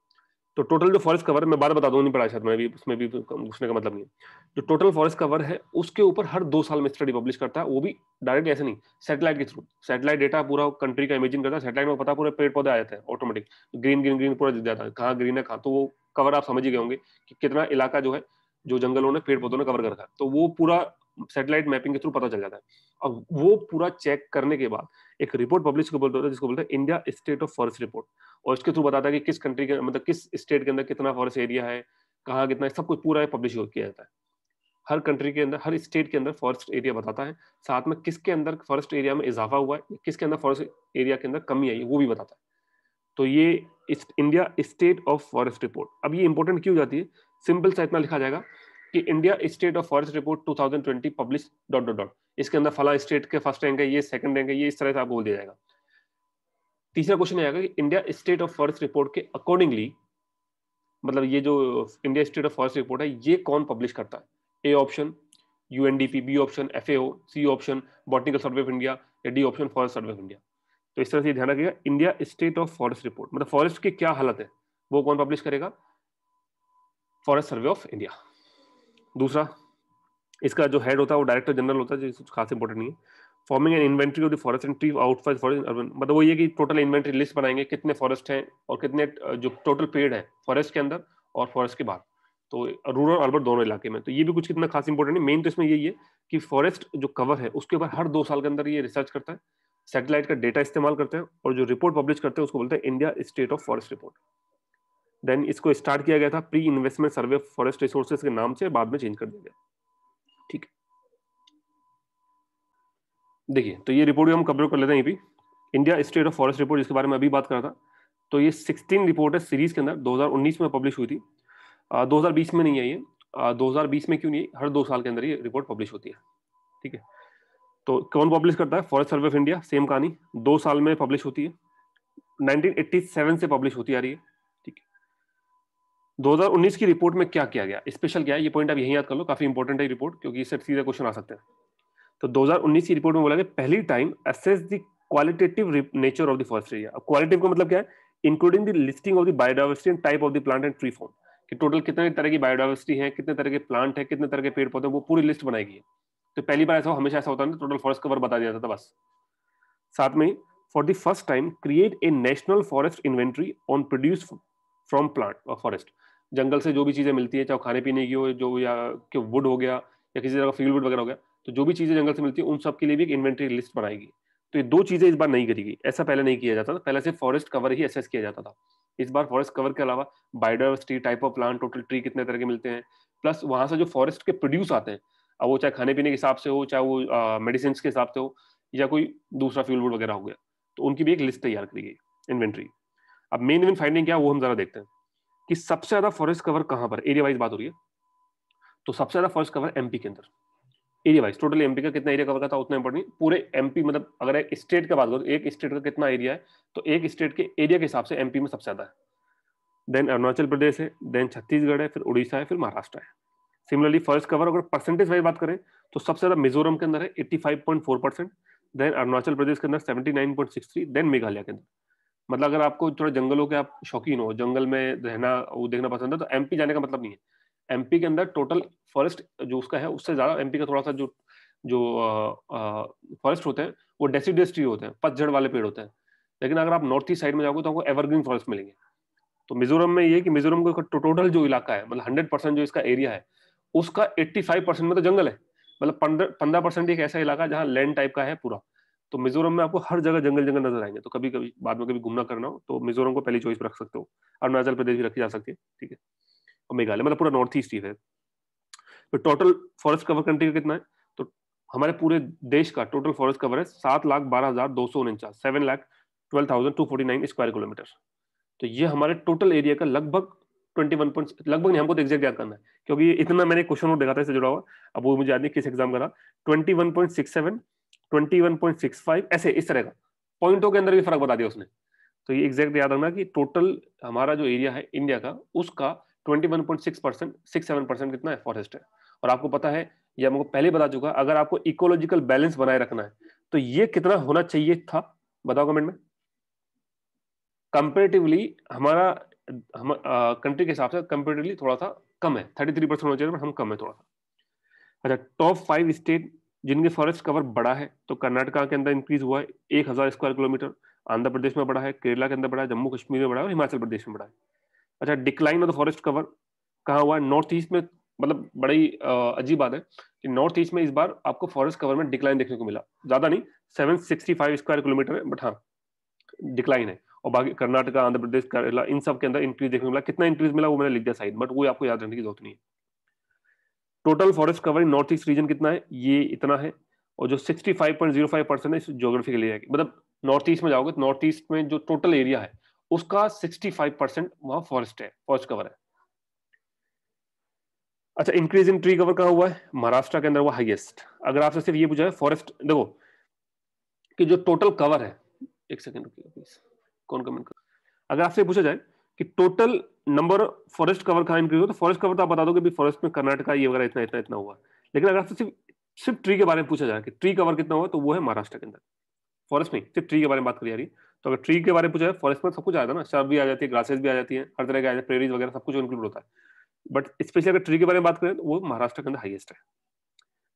तो टोटल जो फॉरेस्ट कवर, मैं बात बता दूं, नहीं पढ़ा शायद मैं भी, उसमें भी पूछने का मतलब नहीं है। जो टोटल फॉरेस्ट कवर है उसके ऊपर हर 2 साल में स्टडी पब्लिश करता है, वो भी डायरेक्ट ऐसे नहीं, सैटेलाइट के थ्रू। सैटेलाइट डेटा पूरा कंट्री का इमेजिन करता है। सैटेलाइट में पता पूरे पेड़ पौधे आ जाते हैं ऑटोमेटिक, ग्रीन ग्रीन ग्रीन पूरा दिख जाता है, कहाँ ग्रीन है कहाँ। तो वो कवर आप समझ ही गए होंगे कि कितना इलाका जो है, जो जंगलों ने पेड़ पौधों ने कवर कर रखा है। तो वो पूरा सैटेलाइट मैपिंग के थ्रू पता चल जाता है। अब वो पूरा चेक करने के बाद एक रिपोर्ट पब्लिश को बोलते हैं, जिसको बोलते हैं India state of forest report. और इसके थ्रू बताता है कि किस कंट्री के, मतलब किस स्टेट के अंदर कितना फॉरेस्ट एरिया है, कहाँ कितना, सब कुछ पूरा पब्लिश किया जाता है। हर कंट्री के अंदर, हर स्टेट के अंदर फॉरेस्ट एरिया बताता है, साथ में किसके अंदर फॉरेस्ट एरिया में इजाफा हुआ है, किसके अंदर फॉरेस्ट एरिया के अंदर कमी आई है, वो भी बताता है। तो ये India state of forest report. अब ये इंपॉर्टेंट क्यों जाती है, सिंपल सा इतना लिखा जाएगा कि India state of forest report 2020 publish dot dot dot, इसके अंदर फला स्टेट के फर्स्ट रैंक है, ये सेकंड रैंक है, ये इस तरह से आपको बोल दिया जाएगा। तीसरा क्वेश्चन आएगा कि India state of forest report के अकॉर्डिंगली, मतलब ये जो India state of forest report है, ये कौन पब्लिश करता है। A option UNDP, B option FAO, C option botanical survey of India, या D option forest survey of India. तो इस तरह से ध्यान रखिएगा, India state of forest report मतलब फॉरेस्ट की क्या हालत है, वो कौन पब्लिश करेगा, फॉरेस्ट सर्वे ऑफ इंडिया। दूसरा, इसका जो हेड होता है वो डायरेक्टर जनरल होता है, जो कुछ खास इंपॉर्टेंट नहीं है। Forming an inventory of the forest and tree outside forest urban, मतलब वो ये कि टोटल इन्वेंट्री लिस्ट बनाएंगे, कितने फॉरेस्ट हैं और कितने जो टोटल पेड़ है फॉरेस्ट के अंदर और फॉरेस्ट के बाहर, तो रूरल अर्बन दोनों इलाके में। तो ये भी कुछ कितना खास इंपॉर्टेंट है। मेन तो इसमें यही है कि फॉरेस्ट जो कवर है उसके ऊपर हर 2 साल के अंदर ये रिसर्च करता है, सैटेलाइट का डेटा इस्तेमाल करते हैं, और जो रिपोर्ट पब्लिश करते हैं उसको बोलते हैं India state of forest report. Then इसको स्टार्ट किया गया था pre investment survey of forest resources के नाम से, बाद में चेंज कर दिया गया। ठीक है, देखिए, तो ये रिपोर्ट हम कवर कर लेते हैं। ये भी India state of forest report, जिसके बारे में अभी बात कर रहा था, तो ये 16 रिपोर्ट है सीरीज के अंदर, 2019 में पब्लिश हुई थी। 2020 में नहीं है ये। 2020 में क्यों नहीं, हर 2 साल के अंदर ये रिपोर्ट पब्लिश होती है। ठीक है, तो कौन पब्लिश करता है, forest survey of India. Same कहानी, 2 साल में पब्लिश होती है, 1987 से पब्लिश होती आ रही है। ठीक है, 2019 की रिपोर्ट में क्या किया गया, स्पेशल क्या है, ये पॉइंट आप यही याद कर लो, काफी इंपॉर्टेंट है रिपोर्ट, क्योंकि इससे सीधे क्वेश्चन आ सकते हैं। तो 2019 की रिपोर्ट में बोला गया पहली time assess the qualitative nature of the forest area. अब क्वालिटेटिव का मतलब क्या है, including the listing of the biodiversity and type of the plant and tree form, कि टोटल कितने तरह की बायोडायवर्सिटी है, कितने तरह के प्लांट है, कितने तरह के पेड़ पौधे, वो पूरी लिस्ट बनाई गई है। तो पहली बार ऐसा हमेशा ऐसा होता है ना, टोटल फॉरेस्ट कवर बता दिया जाता था बस। साथ में for the first time create a national forest inventory on produce from plant और फॉरेस्ट, जंगल से जो भी चीजें मिलती है, चाहे खाने पीने की हो, जो या कि वुड हो गया या किसी तरह का फील्ड वुड वगैरह हो गया, तो जो भी चीजें जंगल से मिलती है उन सब के लिए भी एक इन्वेंटरी लिस्ट बनाएगी। तो ये 2 चीजें इस बार नहीं करी गई, ऐसा पहले नहीं किया जाता था। पहले से फॉरेस्ट कवर ही असेस किया जाता था। इस बार फॉरेस्ट कवर के अलावा biodiversity, type of plant, total tree कितने तरह के मिलते हैं, प्लस वहां से जो फॉरेस्ट के प्रोड्यूस आते हैं, अब वो चाहे खाने पीने के हिसाब से हो, चाहे वो मेडिसिन के हिसाब से हो, या कोई दूसरा फ्यूल वुड वगैरह हो गया, तो उनकी भी एक लिस्ट तैयार करी गई, इन्वेंट्री। अब मेन फाइंडिंग क्या है वो हम जरा देखते हैं कि सबसे ज्यादा फॉरेस्ट कवर कहां पर, एरिया वाइज बात हो रही है। तो सबसे ज्यादा फॉरेस्ट कवर एमपी के अंदर, एरिया वाइज टोटल एमपी का कितना एरिया कवर करता है उतना इंपॉर्टेंट नहीं, पूरे एमपी मतलब अगर एक स्टेट का बात करो, एक स्टेट का कितना एरिया है, तो एक स्टेट के एरिया के हिसाब से एमपी में सबसे ज्यादा है, देन अरुणाचल प्रदेश है, देन छत्तीसगढ़ है, फिर उड़ीसा है, फिर महाराष्ट्र है। सिमिलरली फॉरेस्ट कवर अगर परसेंटेज वाइज बात करें तो सबसे ज्यादा मिजोरम के अंदर है 85.4%, देन अरुणाचल प्रदेश के अंदर 79.63, देन मेघालय के अंदर। मतलब अगर आपको थोड़ा जंगलों के आप शौकीन हो, जंगल में रहना वो देखना पसंद है, तो एमपी जाने का मतलब नहीं है। एमपी के अंदर टोटल फॉरेस्ट जो उसका है उससे ज्यादा एमपी का थोड़ा सा जो जो फॉरेस्ट होते हैं वो डेसिडुअस ट्री होते हैं, पतझड़ वाले पेड़ होते हैं। लेकिन अगर आप नॉर्थ ईस्ट साइड में जाओगे तो आपको एवरग्रीन फॉरेस्ट मिलेंगे। तो मिजोरम में ये कि मिजोरम का टोटल जो इलाका है, मतलब 100% जो इसका एरिया है उसका 85% में तो जंगल है। मतलब 15% एक ऐसा इलाका है जहाँ लैंड टाइप का है पूरा। तो मिजोरम में आपको हर जगह जंगल जंगल नजर आएंगे। तो कभी कभी बाद में कभी घूमना करना हो तो मिजोरम को पहली चॉइस पर रख सकते हो। अरुणाचल प्रदेश भी रखी जा सकती है, ठीक है, और मेघालय, मतलब पूरा नॉर्थ ईस्ट ही है। तो टोटल फॉरेस्ट कवर कंट्री का कितना है, तो हमारे पूरे देश का टोटल फॉरेस्ट कवर है 7,12,249, 7,12,249 स्क्वायर किलोमीटर। तो ये हमारे टोटल एरिया का लगभग 21 पॉइंट, लगभग नहीं, हमको तो एग्जैक्ट याद करना है क्योंकि ये इतना मैंने क्वेश्चन नोट देखा था इससे जुड़ा हुआ। अब वो मुझे याद नहीं किस एग्जाम का था। 21.67, 21.65 ऐसे इस तरह का पॉइंटों के अंदर भी फर्क बता दिया उसने। तो ये एग्जैक्ट याद रखना कि टोटल हमारा जो एरिया है इंडिया का उसका 21.6%, 6-7% कितना है फॉरेस्ट है। और आपको पता है, ये हमको पहले बता चुका, अगर आपको इकोलॉजिकल बैलेंस बनाए रखना है तो ये कितना होना चाहिए था, बताओ कमेंट में। कंपेरेटिवली हमारा हम कंट्री के हिसाब से कंपेरेटिवली थोड़ा सा कम है, 33% होना चाहिए, पर हम कम है थोड़ा सा। अच्छा, टॉप 5 स्टेट जिनके फॉरेस्ट कवर बड़ा है, तो कर्नाटका के अंदर इंक्रीज हुआ है 1,000 स्क्वायर किलोमीटर, आंध्र प्रदेश में बड़ा है, केरला के अंदर बड़ा है, जम्मू कश्मीर में बड़ा है और हिमाचल प्रदेश में बड़ा है। अच्छा, decline of the forest cover कहाँ हुआ है, नॉर्थ ईस्ट में। मतलब बड़ी अजीब बात है कि नॉर्थ ईस्ट में इस बार आपको फॉरेस्ट कवर में डिक्लाइन देखने को मिला, ज्यादा नहीं, 765 स्क्वायर किलोमीटर है, बट हाँ डिक्लाइन है। और बाकी कर्नाटका, आंध्र प्रदेश, केरला, इन सब के अंदर इंक्रीज देखने को मिला। कितना इंक्रीज मिला वो मैंने लिख दिया साइड, बट वो आपको याद रखने की जरूरत नहीं है। Total forest cover in north east region कितना है, ये इतना है। और जो 65.05% है ज्योग्राफी के लिए, मतलब नॉर्थ ईस्ट में जाओगे तो नॉर्थ ईस्ट में जो टोटल एरिया है उसका 65% वहां फॉरेस्ट है, फॉरेस्ट कवर है। अच्छा, इंक्रीज इन ट्री कवर कहाँ हुआ है, महाराष्ट्र के अंदर हुआ हाईएस्ट। अगर आपसे सिर्फ ये पूछा है फॉरेस्ट, देखो कि जो टोटल कवर है, एक सेकंड रुकिए प्लीज, कौन कमेंट कर, अगर आपसे पूछा जाए कि टोटल नंबर फॉरेस्ट कवर कहाँ इंक्रीज हुआ, तो फॉरेस्ट कवर तो आप बता दो कि फॉरेस्ट में कर्नाटका ये वगैरह इतना इतना इतना हुआ। लेकिन अगर आपसे सिर्फ सिर्फ ट्री के बारे में पूछा जाए कि ट्री कवर कितना हुआ, तो वो है महाराष्ट्र के अंदर। फॉरेस्ट में सिर्फ ट्री के बारे में बात करी जा रही, तो अगर ट्री के बारे में पूछा जाए, फॉरेस्ट में सब कुछ आ जाता है ना, शर्ब भी आ जाती है, ग्रासेस भी आ जाती है, हर तरह के आ जाते हैं, प्रेरीज वगैरह सब कुछ इंक्लूड होता है। बट स्पेशली अगर ट्री के बारे में बात करें तो वो महाराष्ट्र के अंदर हाईएस्ट है।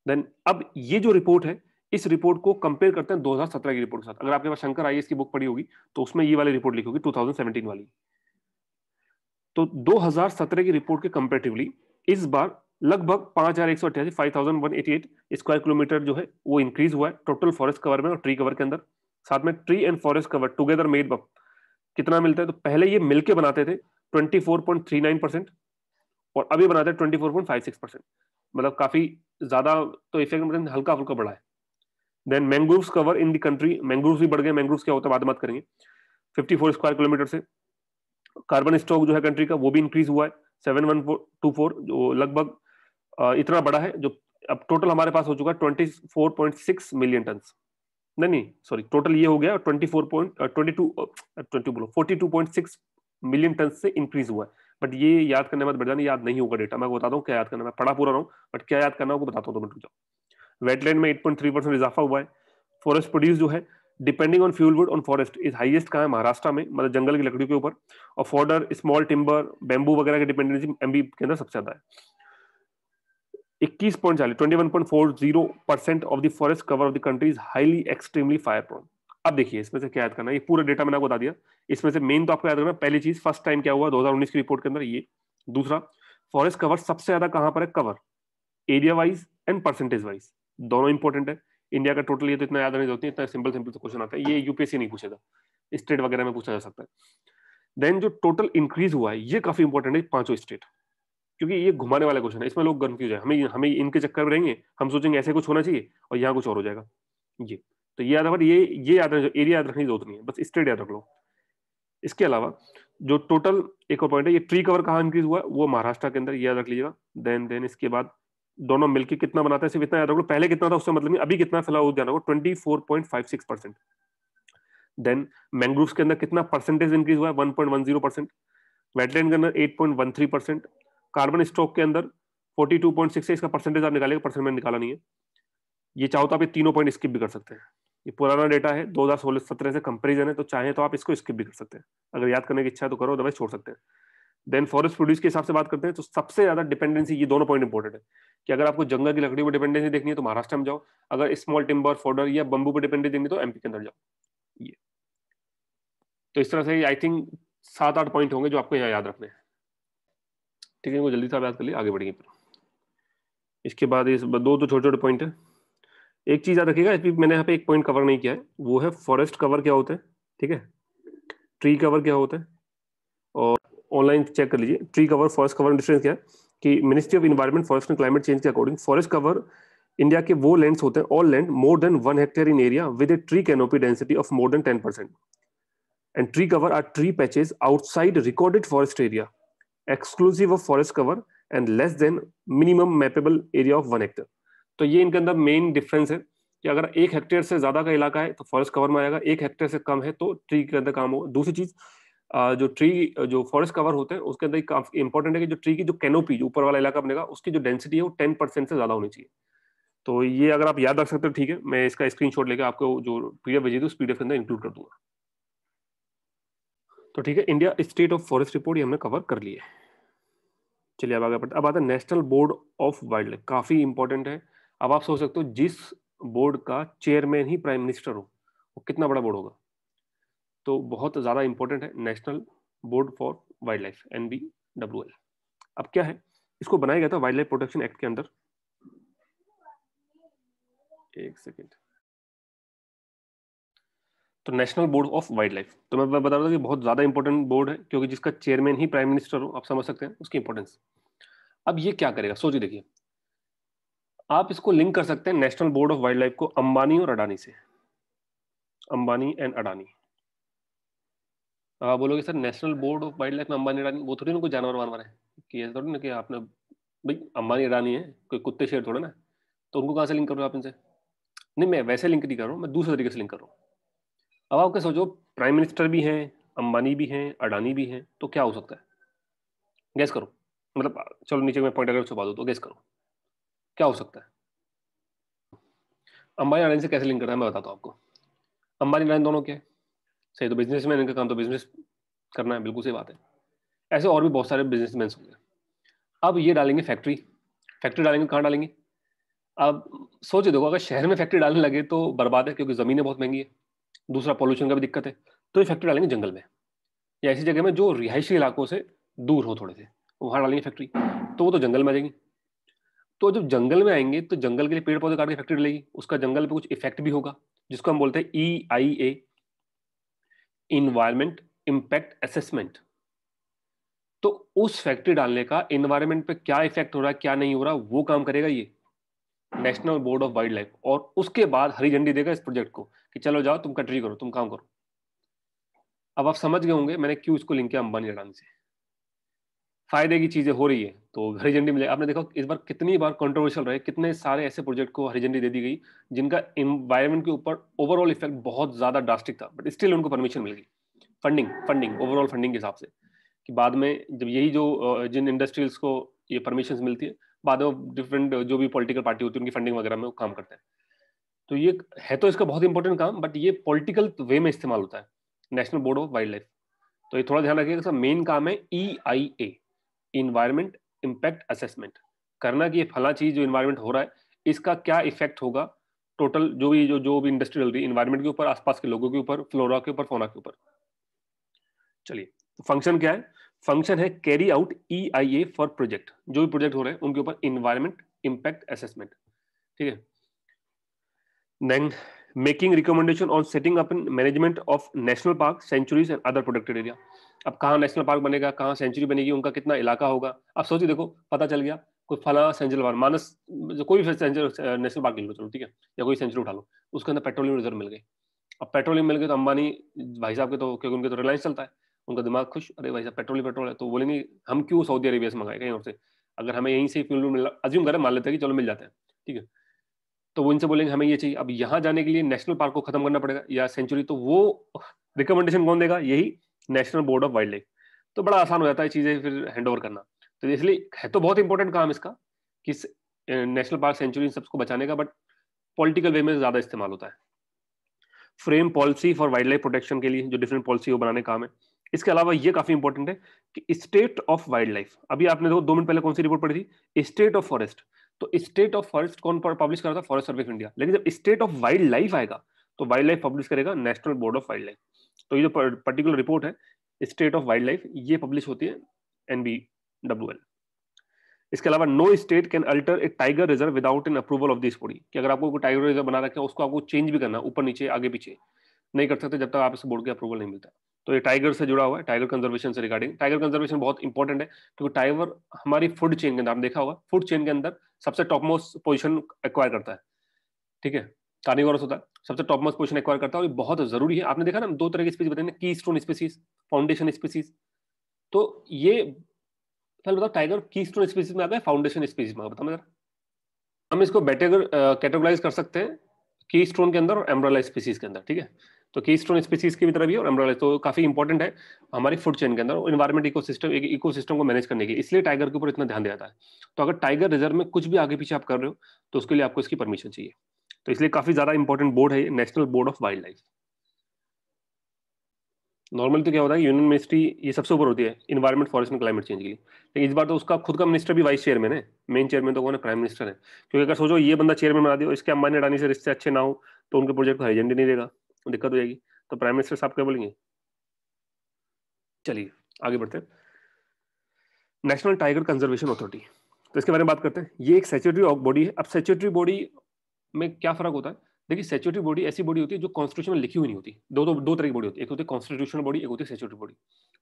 देन अब ये जो रिपोर्ट है, इस रिपोर्ट को कंपेयर करते हैं 2017 की रिपोर्ट के साथ। अगर आपके पास शंकर आईएएस की बुक पढ़ी होगी तो उसमें ये वाली रिपोर्ट लिखी होगी 2017 वाली। तो 2017 की रिपोर्ट के कंपेरेटिवली इस बार लगभग 5,188, 5,188 स्क्वायर किलोमीटर जो है वो इंक्रीज हुआ है टोटल फॉरेस्ट कवर में और ट्री कवर के अंदर। साथ में tree and forest cover together made up कितना मिलता है, तो पहले ये मिलके बनाते थे 24.39% और अभी बनाते हैं 24.56%। मतलब काफी ज्यादा तो इफेक्ट हल्का फुल्का बढ़ा है। Then mangroves cover in the country, mangroves भी बढ़ गए। मैंग्रोव्स क्या होता है बाद में बात करेंगे। 54 स्क्वायर किलोमीटर से कार्बन स्टॉक जो है कंट्री का वो भी इंक्रीज हुआ है 7124, जो लगभग इतना बड़ा है, जो अब टोटल हमारे पास हो चुका है 24.6 मिलियन टन। नहीं नहीं सॉरी, टोटल ये हो गया 42.6 मिलियन टन से इंक्रीज हुआ है। बट ये याद करने में बढ़ याद नहीं होगा डेटा, मैं बताता हूँ क्या याद करना, मैं पढ़ा पूरा रहा हूँ बट क्या याद करना होगा बताता हूँ, 2 मिनट रुक जाओ। वेटलैंड में 8.3% इजाफा हुआ है। फॉरेस्ट प्रोड्यूस जो है depending on fuel wood on forest is highest कहाँ है, महाराष्ट्र में, मतलब जंगल की लकड़ियों के ऊपर। और फॉर्डर, स्मॉल टिम्बर, बैम्बू वगैरह की डिपेंडेंसी एमबी के अंदर सबसे ज्यादा है। 21.40% of the forest cover of the country is highly extremely fire prone. अब देखिए इसमें से क्या याद करना है, ये पूरा डेटा मैंने आपको बता दिया। इसमें से मेन तो आपको याद रखना, पहली चीज फर्स्ट टाइम क्या हुआ 2019 की रिपोर्ट के अंदर ये। दूसरा, फॉरेस्ट कवर सबसे ज्यादा कहां पर है, cover area wise and percentage wise, दोनों इंपॉर्टेंट है। इंडिया का टोटल ये तो इतना याद नहीं होती, इतना सिंपल सिंपल क्वेश्चन आता है, ये यूपीएससी नहीं पूछेगा, स्टेट वगैरह में पूछा जा सकता है। देन जो टोटल इंक्रीज हुआ है ये काफी इंपॉर्टेंट है, 5 स्टेट, क्योंकि ये घुमाने वाला क्वेश्चन है, इसमें लोग कंफ्यूज है, हमें हमें इनके चक्कर में रहेंगे, हम सोचेंगे ऐसे कुछ होना चाहिए और यहाँ कुछ और हो जाएगा। ये तो ये याद है, ये याद रखना, एरिया याद रखने की जरूरत नहीं है, बस स्टेट याद रख लो। इसके अलावा जो टोटल एक और पॉइंट है, ये ट्री कवर कहाँ इंक्रीज हुआ है, वो महाराष्ट्र के अंदर, ये याद रख लीजिएगा। देन इसके बाद दोनों मिलकर कितना बनाता है, सिर्फ इतना याद रख लो, पहले कितना था उससे मतलब नहीं, अभी कितना फिलहाल ध्यान रखो, 24.56%। देन मैंग्रोव्स के अंदर कितना परसेंटेज इंक्रीज हुआ है, 1.10%। वेटलैंड के अंदर 8.13%। कार्बन स्टॉक के अंदर 42.6 है, इसका परसेंटेज आप निकालेंगे, परसेंट मैंने निकाला नहीं है। ये चाहो तो आप ये तीनों पॉइंट स्किप भी कर सकते हैं। ये पुराना डेटा है, 2016-17 से कंपेरिजन है, तो चाहे तो आप इसको स्किप भी कर सकते हैं। अगर याद करने की इच्छा है तो करो, अदरवाइज छोड़ सकते हैं। देन फॉरेस्ट प्रोड्यूस के हिसाब से बात करते हैं तो सबसे ज्यादा डिपेंडेंसी, ये दोनों पॉइंट इंपॉर्टेंट है कि अगर आपको जंगल की लकड़ी पर डिपेंडेंसी देखनी है तो महाराष्ट्र में जाओ, अगर स्मॉल टिम्बर, फोडर या बंबू पर डिपेंडेंसी देखनी है तो एमपी के अंदर जाओ। ये तो इस तरह से आई थिंक 7-8 पॉइंट होंगे जो आपको यहाँ याद रखने हैं। ठीक है, वो जल्दी से आप याद कर लिए, आगे बढ़िए। फिर इसके बाद इस दो तो छोटे छोटे पॉइंट है। एक चीज याद रखिएगा, मैंने यहाँ पे एक पॉइंट कवर नहीं किया है, वो है फॉरेस्ट कवर क्या होता है, ठीक है, ट्री कवर क्या होता है, और ऑनलाइन चेक कर लीजिए tree cover forest cover difference क्या है। कि ministry of environment forest and climate change के अकॉर्डिंग फॉरेस्ट कवर इंडिया के वो लैंड्स होते हैं, all land more than 1 hectare in area with a tree canopy density of more than 10%, and tree cover are tree patches outside recorded forest area exclusive of forest cover and less than minimum mappable area of 1 hectare. तो ये इनके अंदर मेन डिफरेंस है कि अगर 1 हेक्टेयर से ज्यादा का इलाका है तो फॉरेस्ट कवर में आएगा, 1 हेक्टेयर से कम है तो ट्री के अंदर काम होगा। दूसरी चीज, जो फॉरेस्ट कवर होते हैं उसके अंदर काफी इंपॉर्टेंट है कि जो ट्री की जो कैनोपी, जो ऊपर वाला इलाका बनेगा, उसकी जो डेंसिटी है वो 10% से ज्यादा होनी चाहिए। तो ये अगर आप याद रख सकते हो ठीक है, मैं इसका स्क्रीनशॉट लेकर आपको जो पीडीएफ भेजी थी उस पीडीएफ के अंदर इंक्लूड कर दूंगा। तो ठीक है, India state of forest report ये हमने कवर कर ली है। चलिए अब आगे बढ़ते। अब आता है national board of wild life, काफी इंपॉर्टेंट है। अब आप सोच सकते हो जिस बोर्ड का चेयरमैन ही प्राइम मिनिस्टर हो वो कितना बड़ा बोर्ड होगा। तो बहुत ज्यादा इंपॉर्टेंट है national board for wild life, NBWL। अब क्या है, इसको बनाया गया था वाइल्ड लाइफ प्रोटेक्शन एक्ट के अंदर। एक सेकेंड। तो national board of wildlife, तो मैं बता रहा था कि बहुत ज्यादा इंपॉर्टेंट बोर्ड है क्योंकि जिसका चेयरमैन ही प्राइम मिनिस्टर हो, आप समझ सकते हैं उसकी इंपॉर्टेंस। अब ये क्या करेगा, सोचिए, देखिए आप इसको लिंक कर सकते हैं national board of wild life को अंबानी और अडानी से, अंबानी एंड अडानी। आप बोलोगे sir national board of wild life में अंबानी अडानी, वो थोड़ी ना कोई जानवर वानवर है कि ऐसा थोड़ी ना कि आपने, भाई अंबानी अडानी है, कोई कुत्ते शेर थोड़े ना, तो उनको कहाँ से लिंक कर रहे हो आप इनसे। नहीं, मैं वैसे लिंक नहीं कर रहा हूँ, मैं दूसरे तरीके से लिंक कर रहा हूँ। अब आप क्या सोचो, प्राइम मिनिस्टर भी हैं, अंबानी भी हैं, अडानी भी हैं, तो क्या हो सकता है, गैस करो। मतलब चलो नीचे में पॉइंट अगर छुपा दो तो गैस करो क्या हो सकता है। अंबानी अडानी से कैसे लिंक करना है मैं बताता हूँ आपको। अंबानी अडानी दोनों क्या है, सही तो बिजनेसमैन, इनका काम तो बिजनेस करना है, बिल्कुल सही बात है। ऐसे और भी बहुत सारे बिजनेसमैन होंगे। अब ये डालेंगे फैक्ट्री, फैक्ट्री डालेंगे कहाँ डालेंगे। अब सोच देखो, अगर शहर में फैक्ट्री डालने लगे तो बर्बाद है क्योंकि जमीनें बहुत महंगी है, दूसरा पॉल्यूशन का भी दिक्कत है। तो ये फैक्ट्री डालेंगे जंगल में या ऐसी जगह में जो रिहायशी इलाकों से दूर हो थोड़े से, वहां डालेंगे फैक्ट्री, तो वो तो जंगल में आ जाएंगी। तो जब जंगल में आएंगे तो जंगल के लिए पेड़ पौधे काट के फैक्ट्री डलेगी, उसका जंगल पे कुछ इफेक्ट भी होगा जिसको हम बोलते हैं EIA, इन्वायरमेंट इम्पैक्ट असेसमेंट। तो उस फैक्ट्री डालने का इन्वायरमेंट पे क्या इफेक्ट हो रहा है क्या नहीं हो रहा वो काम करेगा ये national board of wild life, और उसके बाद हरी झंडी देगा इस प्रोजेक्ट को कि चलो जाओ तुम कंट्री करो, तुम काम करो। अब आप समझ गए होंगे मैंने क्यों इसको लिंक किया अंबानी अडानी से। फायदे की चीजें हो रही है तो हरी झंडी मिले। आपने देखा इस बार कितनी बार कंट्रोवर्शियल रहे, कितने सारे ऐसे प्रोजेक्ट को हरी झंडी दे दी गई जिनका इन्वायरमेंट के ऊपर ओवरऑल इफेक्ट बहुत ज्यादा ड्रास्टिक था, बट स्टिल उनको परमिशन मिल गई। फंडिंग ओवरऑल फंडिंग के हिसाब से, कि बाद में जब यही जो जिन इंडस्ट्रियल्स को ये परमिशन मिलती है, बाद में डिफरेंट जो भी पॉलिटिकल पार्टी होती है उनकी फंडिंग वगैरह में वो काम करते हैं। तो ये है तो इसका बहुत इंपॉर्टेंट काम, बट ये पॉलिटिकल वे में इस्तेमाल होता है national board of wildlife. तो ये थोड़ा ध्यान रखिएगा, इसका मेन काम है EIA, इन्वायरमेंट इम्पैक्ट असेसमेंट, करना कि ये फला चीज जो इन्वायरमेंट हो रहा है इसका क्या इफेक्ट होगा टोटल जो भी इंडस्ट्री चल रही है इन्वायरमेंट के ऊपर, आसपास के लोगों के ऊपर, फ्लोरा के ऊपर, फोना के ऊपर। चलिए, तो फंक्शन क्या है, फंक्शन है carry out EIA for project, जो भी प्रोजेक्ट हो रहे हैं उनके ऊपर इन्वायरमेंट इम्पैक्ट असेसमेंट, ठीक है। Then making recommendation on setting up management of national park, sanctuaries and other protected area. अब कहाँ नेशनल पार्क बनेगा, कहाँ सेंचुरी बनेगी, उनका कितना इलाका होगा। अब सोचिए, देखो पता चल गया कोई फला सेंचुरी पार्क, मानस कोई भी नेशनल पार्क ले लो चलो, ठीक है, या कोई सेंचुरी उठा लो, उसके अंदर पेट्रोलियम रिजर्व मिल गए। अब पेट्रोलियम मिल गए तो अंबानी भाई साहब के तो, क्योंकि उनके तो रिलायंस चलता है, उनका दिमाग खुश, अरे भाई साहब पेट्रोल ही पेट्रोल है, तो बोलेंगे हम क्यों सऊदी अरेबिया से मंगाए कहीं और से, अगर हमें यहीं से फ्यूल मिल, अज्यूम करें, मान लेते हैं कि चलो मिल जाते हैं, ठीक है, तो वो इनसे बोलेंगे हमें ये चाहिए। अब यहाँ जाने के लिए नेशनल पार्क को खत्म करना पड़ेगा या सेंचुरी, तो वो रिकमेंडेशन कौन देगा, यही national board of wildlife. तो बड़ा आसान हो जाता है चीजें फिर हैंड ओवर करना। तो इसलिए है तो बहुत इंपॉर्टेंट काम इसका, किस नेशनल पार्क, सेंचुरी, सबको बचाने का, बट पॉलिटिकल वे में ज्यादा इस्तेमाल होता है। Frame policy for wild life protection के लिए जो डिफरेंट पॉलिसी वो बनाने का काम है। इसके अलावा ये काफी इंपॉर्टेंट है कि स्टेट ऑफ वाइल्ड लाइफ, अभी आपने देखो 2 मिनट पहले कौन सी रिपोर्ट पढ़ी थी, स्टेट ऑफ फॉरेस्ट। तो स्टेट ऑफ फॉरेस्ट कौन पब्लिश कर रहा था, फॉरेस्ट सर्वे ऑफ इंडिया। लेकिन जब स्टेट ऑफ वाइल्ड लाइफ आएगा तो वाइल्ड लाइफ पब्लिश करेगा national board of wildlife. तो ये जो पर्टिकुलर रिपोर्ट है स्टेट ऑफ वाइल्ड लाइफ, ये पब्लिश होती है NBWL। इसके अलावा no state can alter a tiger reserve without an approval of this body, कि अगर आपको कोई टाइगर रिजर्व बना रखा है उसको आपको चेंज भी करना, ऊपर नीचे आगे पीछे नहीं कर सकते जब तक आप इस बोर्ड के अप्रूवल नहीं मिलता। तो ये टाइगर से जुड़ा हुआ है, टाइगर कंजर्वेशन से रिगार्डिंग। टाइगर कंजर्वेशन बहुत इंपॉर्टेंट है क्योंकि टाइगर हमारी फूड चेन के अंदर, आपने देखा होगा फूड चेन के अंदर सबसे टॉप मोस्ट पोजिशन एक्वायर करता है, ठीक है, कार्निवोरस होता है, सबसे टॉप मोस्ट पोजिशन एक्वायर करता है और ये बहुत जरूरी है। आपने देखा ना 2 तरह की स्पीसीज बताए, की स्टोन स्पीसीज, फाउंडेशन स्पीसीज। तो ये पहले बताओ टाइगर की स्टोन स्पीसीज में आता है, फाउंडेशन स्पीसीज में, बताओ जरा। हम इसको बेटर कैटेगराइज कर सकते हैं की स्टोन के अंदर और एम्ब्रेला स्पीसीज के अंदर, ठीक है। तो की स्टोन स्पीसीज की भी तरह भी है और एम्ब्रेला, तो काफी इंपॉर्टेंट है हमारी फूड चेन के अंदर और इन्वायरमेंट इकोसिस्टम, एक इकोसिस्टम को मैनेज करने के, इसलिए टाइगर के ऊपर इतना ध्यान दिया जाता है। तो अगर टाइगर रिजर्व में कुछ भी आगे पीछे आप कर रहे हो तो उसके लिए आपको इसकी परमिशन चाहिए। तो इसलिए काफी ज्यादा इंपॉर्टेंट बोर्ड है national board of wild life. Normally तो क्या होता है, यूनियन मिनिस्ट्री ये सबसे ऊपर होती है environment, forest and climate change के लिए, लेकिन इस बार तो उसका खुद का मिनिस्टर भी वाइस चेयरमैन है, मेन चेयरमैन तो कौन है, प्राइम मिनिस्टर है। क्योंकि अगर सोचो ये बंदा चेयरमैन बना दिया, इसके अंबानी अडानी से रिश्ते अच्छे ना हो तो उनके प्रोजेक्ट को एजेंडे नहीं देगा, तो दिक्कत हो जाएगी। तो प्राइम मिनिस्टर साहब क्या बोलेंगे। चलिए आगे बढ़ते हैं। नेशनल टाइगर कंजर्वेशन अथॉरिटी, तो इसके बारे में बात करते हैं। ये एक स्टैट्यूटरी बॉडी है। अब स्टैट्यूटरी बॉडी में क्या फर्क होता है, देखिए स्टैट्यूटरी बॉडी ऐसी बॉडी होती है जो कॉन्स्टिट्यूशन में लिखी हुई नहीं होती। दो तरह की बॉडी होती है, एक होती है कॉन्स्टिट्यूशनल बॉडी, एक होती है स्टैट्यूटरी बॉडी।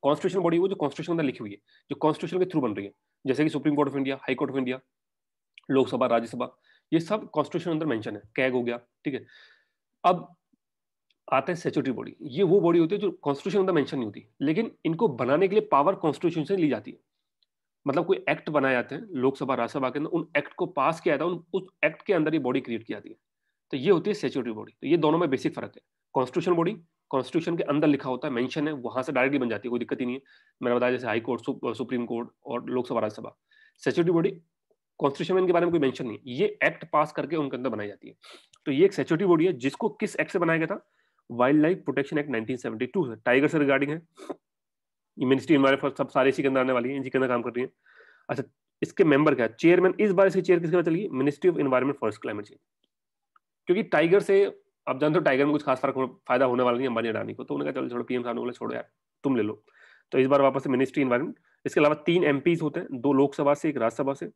कॉन्स्टिट्यूशनल बॉडी वो जो कॉन्स्टिट्यूशन में लिखी हुई है, जो कॉन्स्टिट्यूशन के थ्रू बन रही है, जैसे कि supreme court of India, high court of India, Lok Sabha, Rajya Sabha, ये सब कॉन्स्टिट्यूशन अंदर मेंशन है, कैग हो गया, ठीक है। अब आता है स्टैट्यूटरी बॉडी, ये वो बॉडी होती है जो कॉन्स्टिट्यूशन अंदर मेंशन नहीं होती, लेकिन इनको बनाने के लिए पावर कॉन्स्टिट्यूशन से ली जाती है। मतलब कोई एक्ट बनाए जाते हैं लोकसभा राज्यसभा के अंदर, उन एक्ट को पास किया जाता है, उस एक्ट के अंदर ये बॉडी क्रिएट की जाती है। तो ये होती है स्टैट्यूटरी बॉडी। तो ये दोनों में बेसिक फर्क है। कॉन्स्टिट्यूशन बॉडी कॉन्स्टिट्यूशन के अंदर लिखा होता है, मेंशन है, वहां से डायरेक्टली बन जाती है, कोई दिक्कत ही नहीं है। मैंने बताया जैसे हाई कोर्ट, सुप्रीम कोर्ट और Lok Sabha Rajya Sabha. Statutory body constitution में इनके बारे में कोई मेंशन नहीं है, ये एक्ट पास करके उनके अंदर बनाई जाती है। तो ये एक स्टैट्यूटरी बॉडी है जिसको किस एक्ट से बनाया गया था, वाइल्ड लाइफ प्रोटेक्शन एक्ट 1972 से, टाइगर से रिगार्डिंग है। ये मिनिस्ट्री एनवायरमेंट सब सारे इसी के अंदर आने वाली है, इसी के अंदर काम कर रही है। अच्छा, इसके मेंबर क्या है, चेयरमैन, इस बार इसकी चेयर किसके पास चली, ministry of environment forest climate change. क्योंकि टाइगर से आप जानते हो टाइगर में कुछ खास फायदा होने वाला नहीं अंबानी अडानी को, तो उन्होंने कहा चलो छोड़ो, PM साहब ने बोला छोड़ो यार तुम ले लो। तो इस बार वापस से मिनिस्ट्री एनवायरमेंट। इसके अलावा 3 MPs होते हैं, 2 लोकसभा से, 1 राज्यसभा से,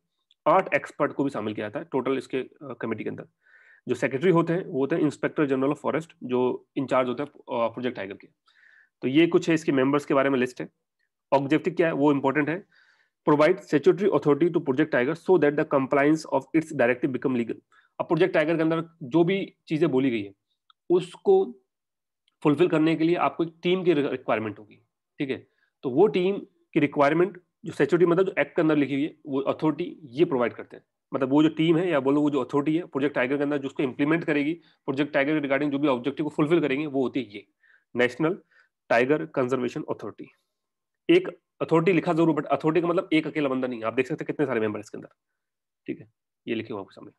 8 एक्सपर्ट को भी शामिल किया जाता है टोटल इसके कमेटी के अंदर। जो सेक्रेटरी होते हैं वो होते हैं इंस्पेक्टर जनरल ऑफ फॉरेस्ट, जो इंचार्ज होते हैं प्रोजेक्ट टाइगर के। तो ये कुछ है इसके मेंबर्स के बारे में लिस्ट है। ऑब्जेक्टिव क्या है वो इंपॉर्टेंट है, provide statutory authority to project tiger so that the compliance of its directive become legal. अब प्रोजेक्ट टाइगर के अंदर जो भी चीजें बोली गई है उसको फुलफिल करने के लिए आपको एक टीम की रिक्वायरमेंट होगी, ठीक है। तो वो टीम की रिक्वायरमेंट जो स्टैट्यूटरी, मतलब जो एक्ट के अंदर लिखी हुई है, वो अथॉरिटी ये प्रोवाइड करते हैं। मतलब वो जो टीम है या बोलो वो जो अथॉरिटी है प्रोजेक्ट टाइगर के अंदर जो उसको इंप्लीमेंट करेगी, प्रोजेक्ट टाइगर के रिगार्डिंग जो भी ऑब्जेक्टिव को फुलफिल करेंगे, वो होती है ये नेशनल टाइगर कंजर्वेशन अथॉरिटी। एक अथॉरिटी लिखा जरूर, बट अथॉरिटी का मतलब एक अकेला बंदा नहीं, आप देख सकते हैं कितने सारे मेंबर इसके अंदर, ठीक है, ये लिखे हुए आपके सामने।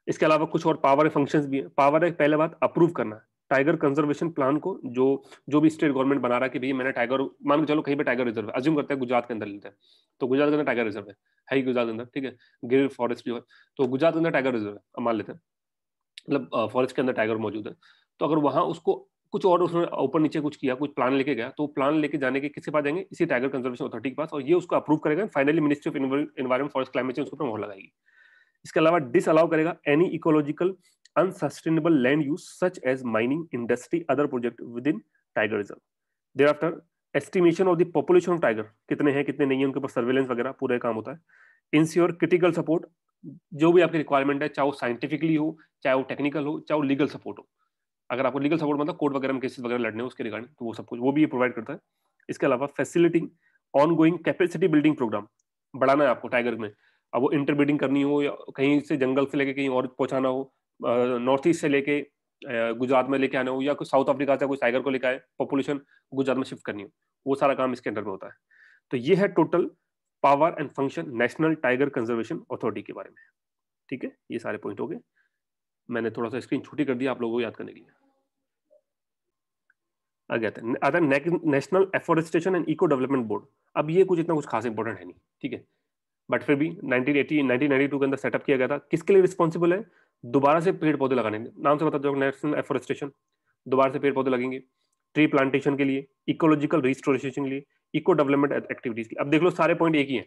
इसके अलावा कुछ और पावर फंक्शंस भी है। पावर है पहले बात अप्रूव करना टाइगर कंजर्वेशन प्लान को, जो भी स्टेट गवर्नमेंट बना रहा है कि भैया मैंने टाइगर, मान के चलो कहीं पे टाइगर रिजर्व है, अज्यूम करते हैं गुजरात के अंदर लेते हैं, तो गुजरात के अंदर टाइगर रिजर्व है ही गुजरात के अंदर, ठीक है, गिर फॉरेस्ट जो है, तो गुजरात के अंदर टाइगर रिजर्व है, अब मान लेते हैं, मतलब फॉरेस्ट के अंदर टाइगर मौजूद है। तो अगर वहां उसको कुछ और उसने ऊपर नीचे कुछ किया, कुछ प्लान लेके गया, तो प्लान लेके जाने के किसके पास जाएंगे, इसी टाइगर कंजर्वेशन अथॉरिटी के पास, और ये उसको अप्रूव करेगा, finally ministry of environment forest climate change उसके ऊपर मोहर लगाएगी। इसके अलावा डिस अलाउ करेगा any ecological unsustainable land use such as mining, industry, other project within tiger reserve. Thereafter estimation of the population of tiger, कितने हैं कितने नहीं है, उनके ऊपर सर्वेलेंस वगैरह पूरा काम होता है। इंश्योर क्रिटिकल सपोर्ट, जो भी आपकी रिक्वायरमेंट है, चाहे वो साइंटिफिकली हो, चाहे वो टेक्निकल हो, चाहे वो लीगल सपोर्ट हो, अगर आपको लीगल सपोर्ट मतलब कोर्ट वगैरह में केसेस वगैरह लड़ने हो उसके रिगार्डिंग, तो वो सब कुछ वो भी ये प्रोवाइड करता है। इसके अलावा facilitating ongoing capacity building programme, बढ़ाना है आपको टाइगर में, अब वो इंटरब्रीडिंग करनी हो या कहीं से जंगल से लेके कहीं और पहुंचाना हो, नॉर्थ ईस्ट से लेके गुजरात में लेके आना हो, या कोई साउथ अफ्रीका से कोई टाइगर को लेके आए, पॉपुलेशन गुजरात में शिफ्ट करनी हो, वो सारा काम इसके अंडर में होता है। तो ये है total power and function national tiger conservation authority के बारे में। ठीक है, ये सारे पॉइंट हो गए। मैंने थोड़ा सा स्क्रीन छोटी कर दिया आप लोगों को याद करने के लिए। आ गया था आता national afforestation and eco development board. अब ये कुछ इतना कुछ खास इंपॉर्टेंट है नहीं, ठीक है, बट फिर भी 1992 के अंदर सेटअप किया गया था। किसके लिए रिस्पॉन्सिबल है? दोबारा से पेड़ पौधे लगाने के, नाम से बता दो, नेशनल एफोरेस्टेशन, दोबारा से पेड़ पौधे लगेंगे, ट्री प्लांटेशन के लिए, इकोलॉजिकल रिस्टोरेशन के लिए, इको डेवलपमेंट एक्टिविटीज के लिए। अब देख लो सारे पॉइंट एक ही है,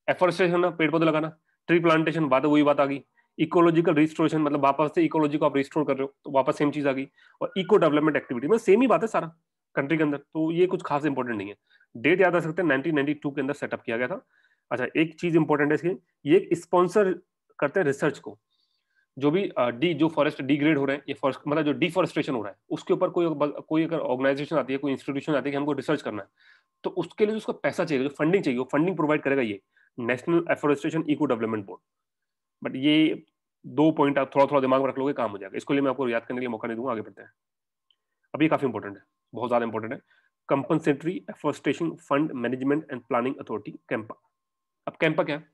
एफोरेस्टेशन ना पेड़ पौधे लगाना, ट्री प्लांटेशन बात वही बात आ गई, इकोलॉजिकल रिस्टोरेशन मतलब वापस से इकोलॉजी को आप रिस्टोर कर रहे हो तो वापस सेम चीज आ गई, और इको डेवलपमेंट एक्टिविटी में सेम ही बात है सारा कंट्री के अंदर, तो ये कुछ खास इंपॉर्टेंट नहीं है। डेट याद आ सकते हैं 1992 के अंदर सेटअप किया गया था। अच्छा, एक चीज इंपॉर्टेंट है इसकी, ये स्पॉन्सर करते हैं रिसर्च को, जो भी जो फॉरेस्ट डिग्रेड हो रहे हैं, ये फॉरेस्ट मतलब जो डिफॉरेस्टेशन हो रहा है उसके ऊपर कोई अगर ऑर्गेनाइजेशन आती है, कोई इंस्टीट्यूशन आती है कि हमको रिसर्च करना है, तो उसके लिए उसका पैसा चाहिए, जो फंडिंग चाहिए, वो फंडिंग प्रोवाइड करेगा ये national afforestation eco development board. But ये 2 पॉइंट आप थोड़ा थोड़ा दिमाग में रख लोगे काम हो जाएगा, इसके लिए मैं आपको याद करने के लिए मौका नहीं दूंगा, आगे बढ़ते हैं। अब ये काफी इंपॉर्टेंट है, बहुत ज्यादा इंपॉर्टेंट है, compensatory afforestation fund management and planning authority, Campa. अब कैंपा क्या है?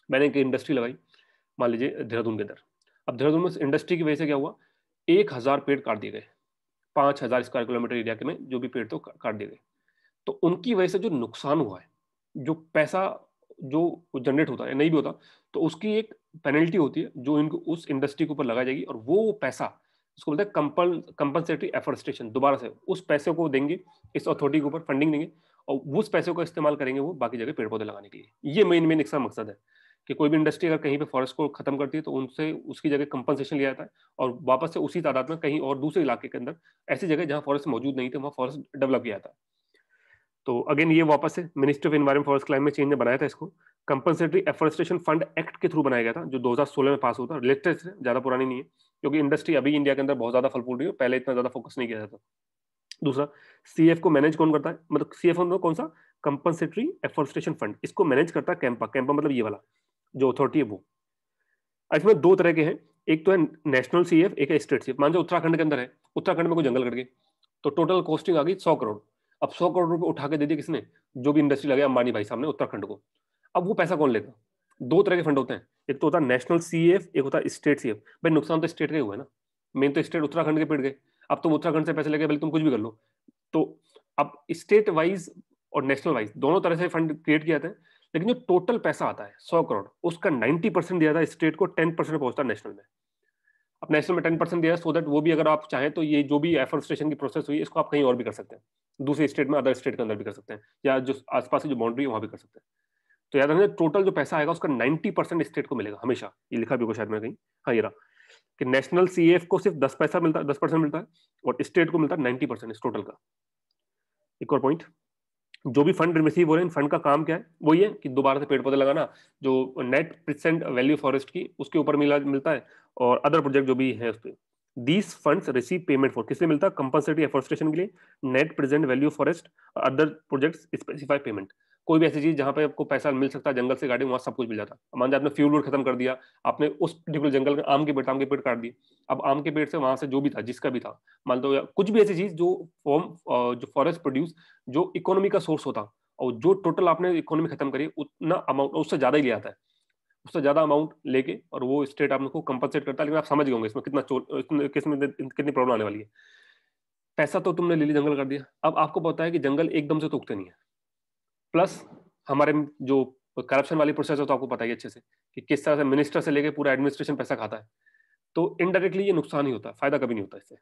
मैंने एक इंडस्ट्री लगाई मान लीजिए देहरादून के अंदर। अब देहरादून में इंडस्ट्री की वजह से क्या हुआ, 1000 पेड़ काट दिए गए, 5000 स्क्वायर किलोमीटर एरिया के में जो भी पेड़ तो काट दिए गए। तो उनकी वजह से जो नुकसान हुआ है, जो पैसा जो जनरेट होता है नहीं भी होता, तो उसकी एक पेनल्टी होती है जो इनको उस इंडस्ट्री के ऊपर लगाई जाएगी, और वो पैसा उसको बोलते हैं कंपनसेटरी एफोरेस्टेशन, दोबारा से उस पैसे को देंगे इस अथॉरिटी के ऊपर, फंडिंग देंगे, और उस पैसे को इस्तेमाल करेंगे वो बाकी जगह पेड़ पौधे लगाने के लिए। ये मेन इसका मकसद है कि कोई भी इंडस्ट्री अगर कहीं पे फॉरेस्ट को खत्म करती है तो उनसे उसकी जगह कंपनसेशन लिया जाता है, और वापस से उसी तादाद में कहीं और दूसरे इलाके के अंदर ऐसी जगह जहां फॉरेस्ट मौजूद नहीं थे वहां फॉरेस्ट डेवलप किया जाता है। तो अगेन ये वापस से ministry of environment forest climate change ने बनाया था इसको, कंपनसेटरी एफोरेस्टेशन फंड एक्ट के थ्रू बनाया गया था, जो 2016 में पास हुआ था, लेटेस्ट है, ज्यादा पुरानी नहीं है, क्योंकि इंडस्ट्री अभी इंडिया के अंदर बहुत ज्यादा फल फूल रही है, पहले इतना ज्यादा फोकस नहीं किया जाता। दूसरा, सीएफ को मैनेज कौन करता है, मतलब सीएफ मतलब कौन सा, कंपनसेटरी एफोरेस्टेशन फंड, इसको मैनेज करता है कैंपा। कैंपा मतलब ये वाला जो अथॉरिटी है वो। इसमें 2 तरह के हैं, एक तो है नेशनल सीएफ, एक है स्टेट सीएफ। मान लो उत्तराखंड के अंदर है, उत्तराखंड में कोई जंगल कट गए, तो टोटल कॉस्टिंग आ गई 100 करोड़। अब 100 करोड़ रुपए उठा के दे दिए किसने, जो भी इंडस्ट्री लगे, अंबानी भाई साहब ने उत्तराखंड को। अब वो पैसा कौन लेगा? 2 तरह के फंड होते हैं, एक तो होता है नेशनल सीएफ, एक होता है स्टेट सीएफ। भाई नुकसान तो स्टेट का ही हुआ है ना, मेन तो स्टेट उत्तराखंड के पिट गए। अब तुम उत्तराखंड से पैसे लेके भले तुम कुछ भी कर लो, तो अब स्टेट वाइज और नेशनल वाइज दोनों तरह से फंड क्रिएट किया जाता है, लेकिन जो टोटल पैसा आता है 100 करोड़, उसका 90% दिया था स्टेट को, 10% पहुंचता है नेशनल में। अब नेशनल में 10% दिया, सो दैट वो भी अगर आप चाहें तो ये जो भी एफोरेस्टेशन की प्रोसेस हुई इसको आप कहीं और भी कर सकते हैं, दूसरे स्टेट में, अदर स्टेट के अंदर भी कर सकते हैं, या जो आसपास की जो बाउंड्री है वहां भी कर सकते हैं। तो याद रखना टोटल जो पैसा आएगा उसका 90% स्टेट को मिलेगा हमेशा, ये लिखा भी होगा शायद में कहीं, हाँ ये रहा, कि नेशनल सीएफ को सिर्फ 10 पैसा मिलता है, 10% मिलता है, और स्टेट को मिलता है 90% इस टोटल का। एक और पॉइंट, जो भी फंड रिसीव हो रहे हैं, फंड का काम क्या है, वही है कि दोबारा से पेड़ पौधे लगाना, जो नेट प्रेजेंट वैल्यू फॉरेस्ट की उसके ऊपर मिलता है, और अदर प्रोजेक्ट जो भी है उस पर। These funds receive payment for, किससे मिलता है, कंपनसेटरी एफोरेस्टेशन के लिए, net present value forest, other projects specify payment. कोई भी ऐसी चीज जहां पे आपको पैसा मिल सकता है जंगल से गाड़ी, वहां सब कुछ मिल जाता है। मान लीजिए आपने फ्यूल खत्म कर दिया, आपने उस पर्टिकुलर जंगल में आम के पेड़ काट दिए, अब आम के पेड़ से वहां से जो भी था, जिसका भी था, मान लो कुछ भी ऐसी चीज जो फॉर्म जो फॉरेस्ट प्रोड्यूस, जो इकोनॉमी का सोर्स होता, और जो टोटल आपने इकोनॉमी खत्म करी उतना अमाउंट उससे ज्यादा ही लिया आता है, उससे ज्यादा अमाउंट लेके, और वो स्टेट आपको कंपनसेट करता है। लेकिन आप समझ गए होंगे इसमें कितनी प्रॉब्लम आने वाली है। पैसा तो तुमने ले लिया, जंगल कर दिया, अब आपको पता है कि जंगल एकदम से तो उगते नहीं है, प्लस हमारे जो करप्शन वाली प्रोसेस है तो आपको पता ही अच्छे से कि किस तरह से मिनिस्टर से लेके पूरा एडमिनिस्ट्रेशन पैसा खाता है, तो इनडायरेक्टली ये नुकसान ही होता है, फायदा कभी नहीं होता इससे।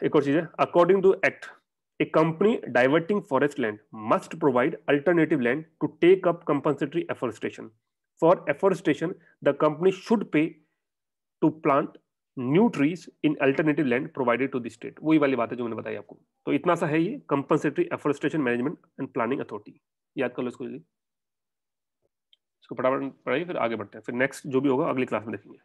एक और चीज है, according to act, a company diverting forest land must provide alternative land to take up compensatory afforestation. For afforestation, the company should pay to plant new trees in alternative land provided to the state. वही वाली बात है जो मैंने बताई आपको। तो इतना सा है ये compensatory afforestation management and planning authority, याद कर लो इसको जल्दी, इसको फटाफट पढ़ाइए, फिर आगे बढ़ते हैं, फिर नेक्स्ट जो भी होगा अगली क्लास में देखेंगे।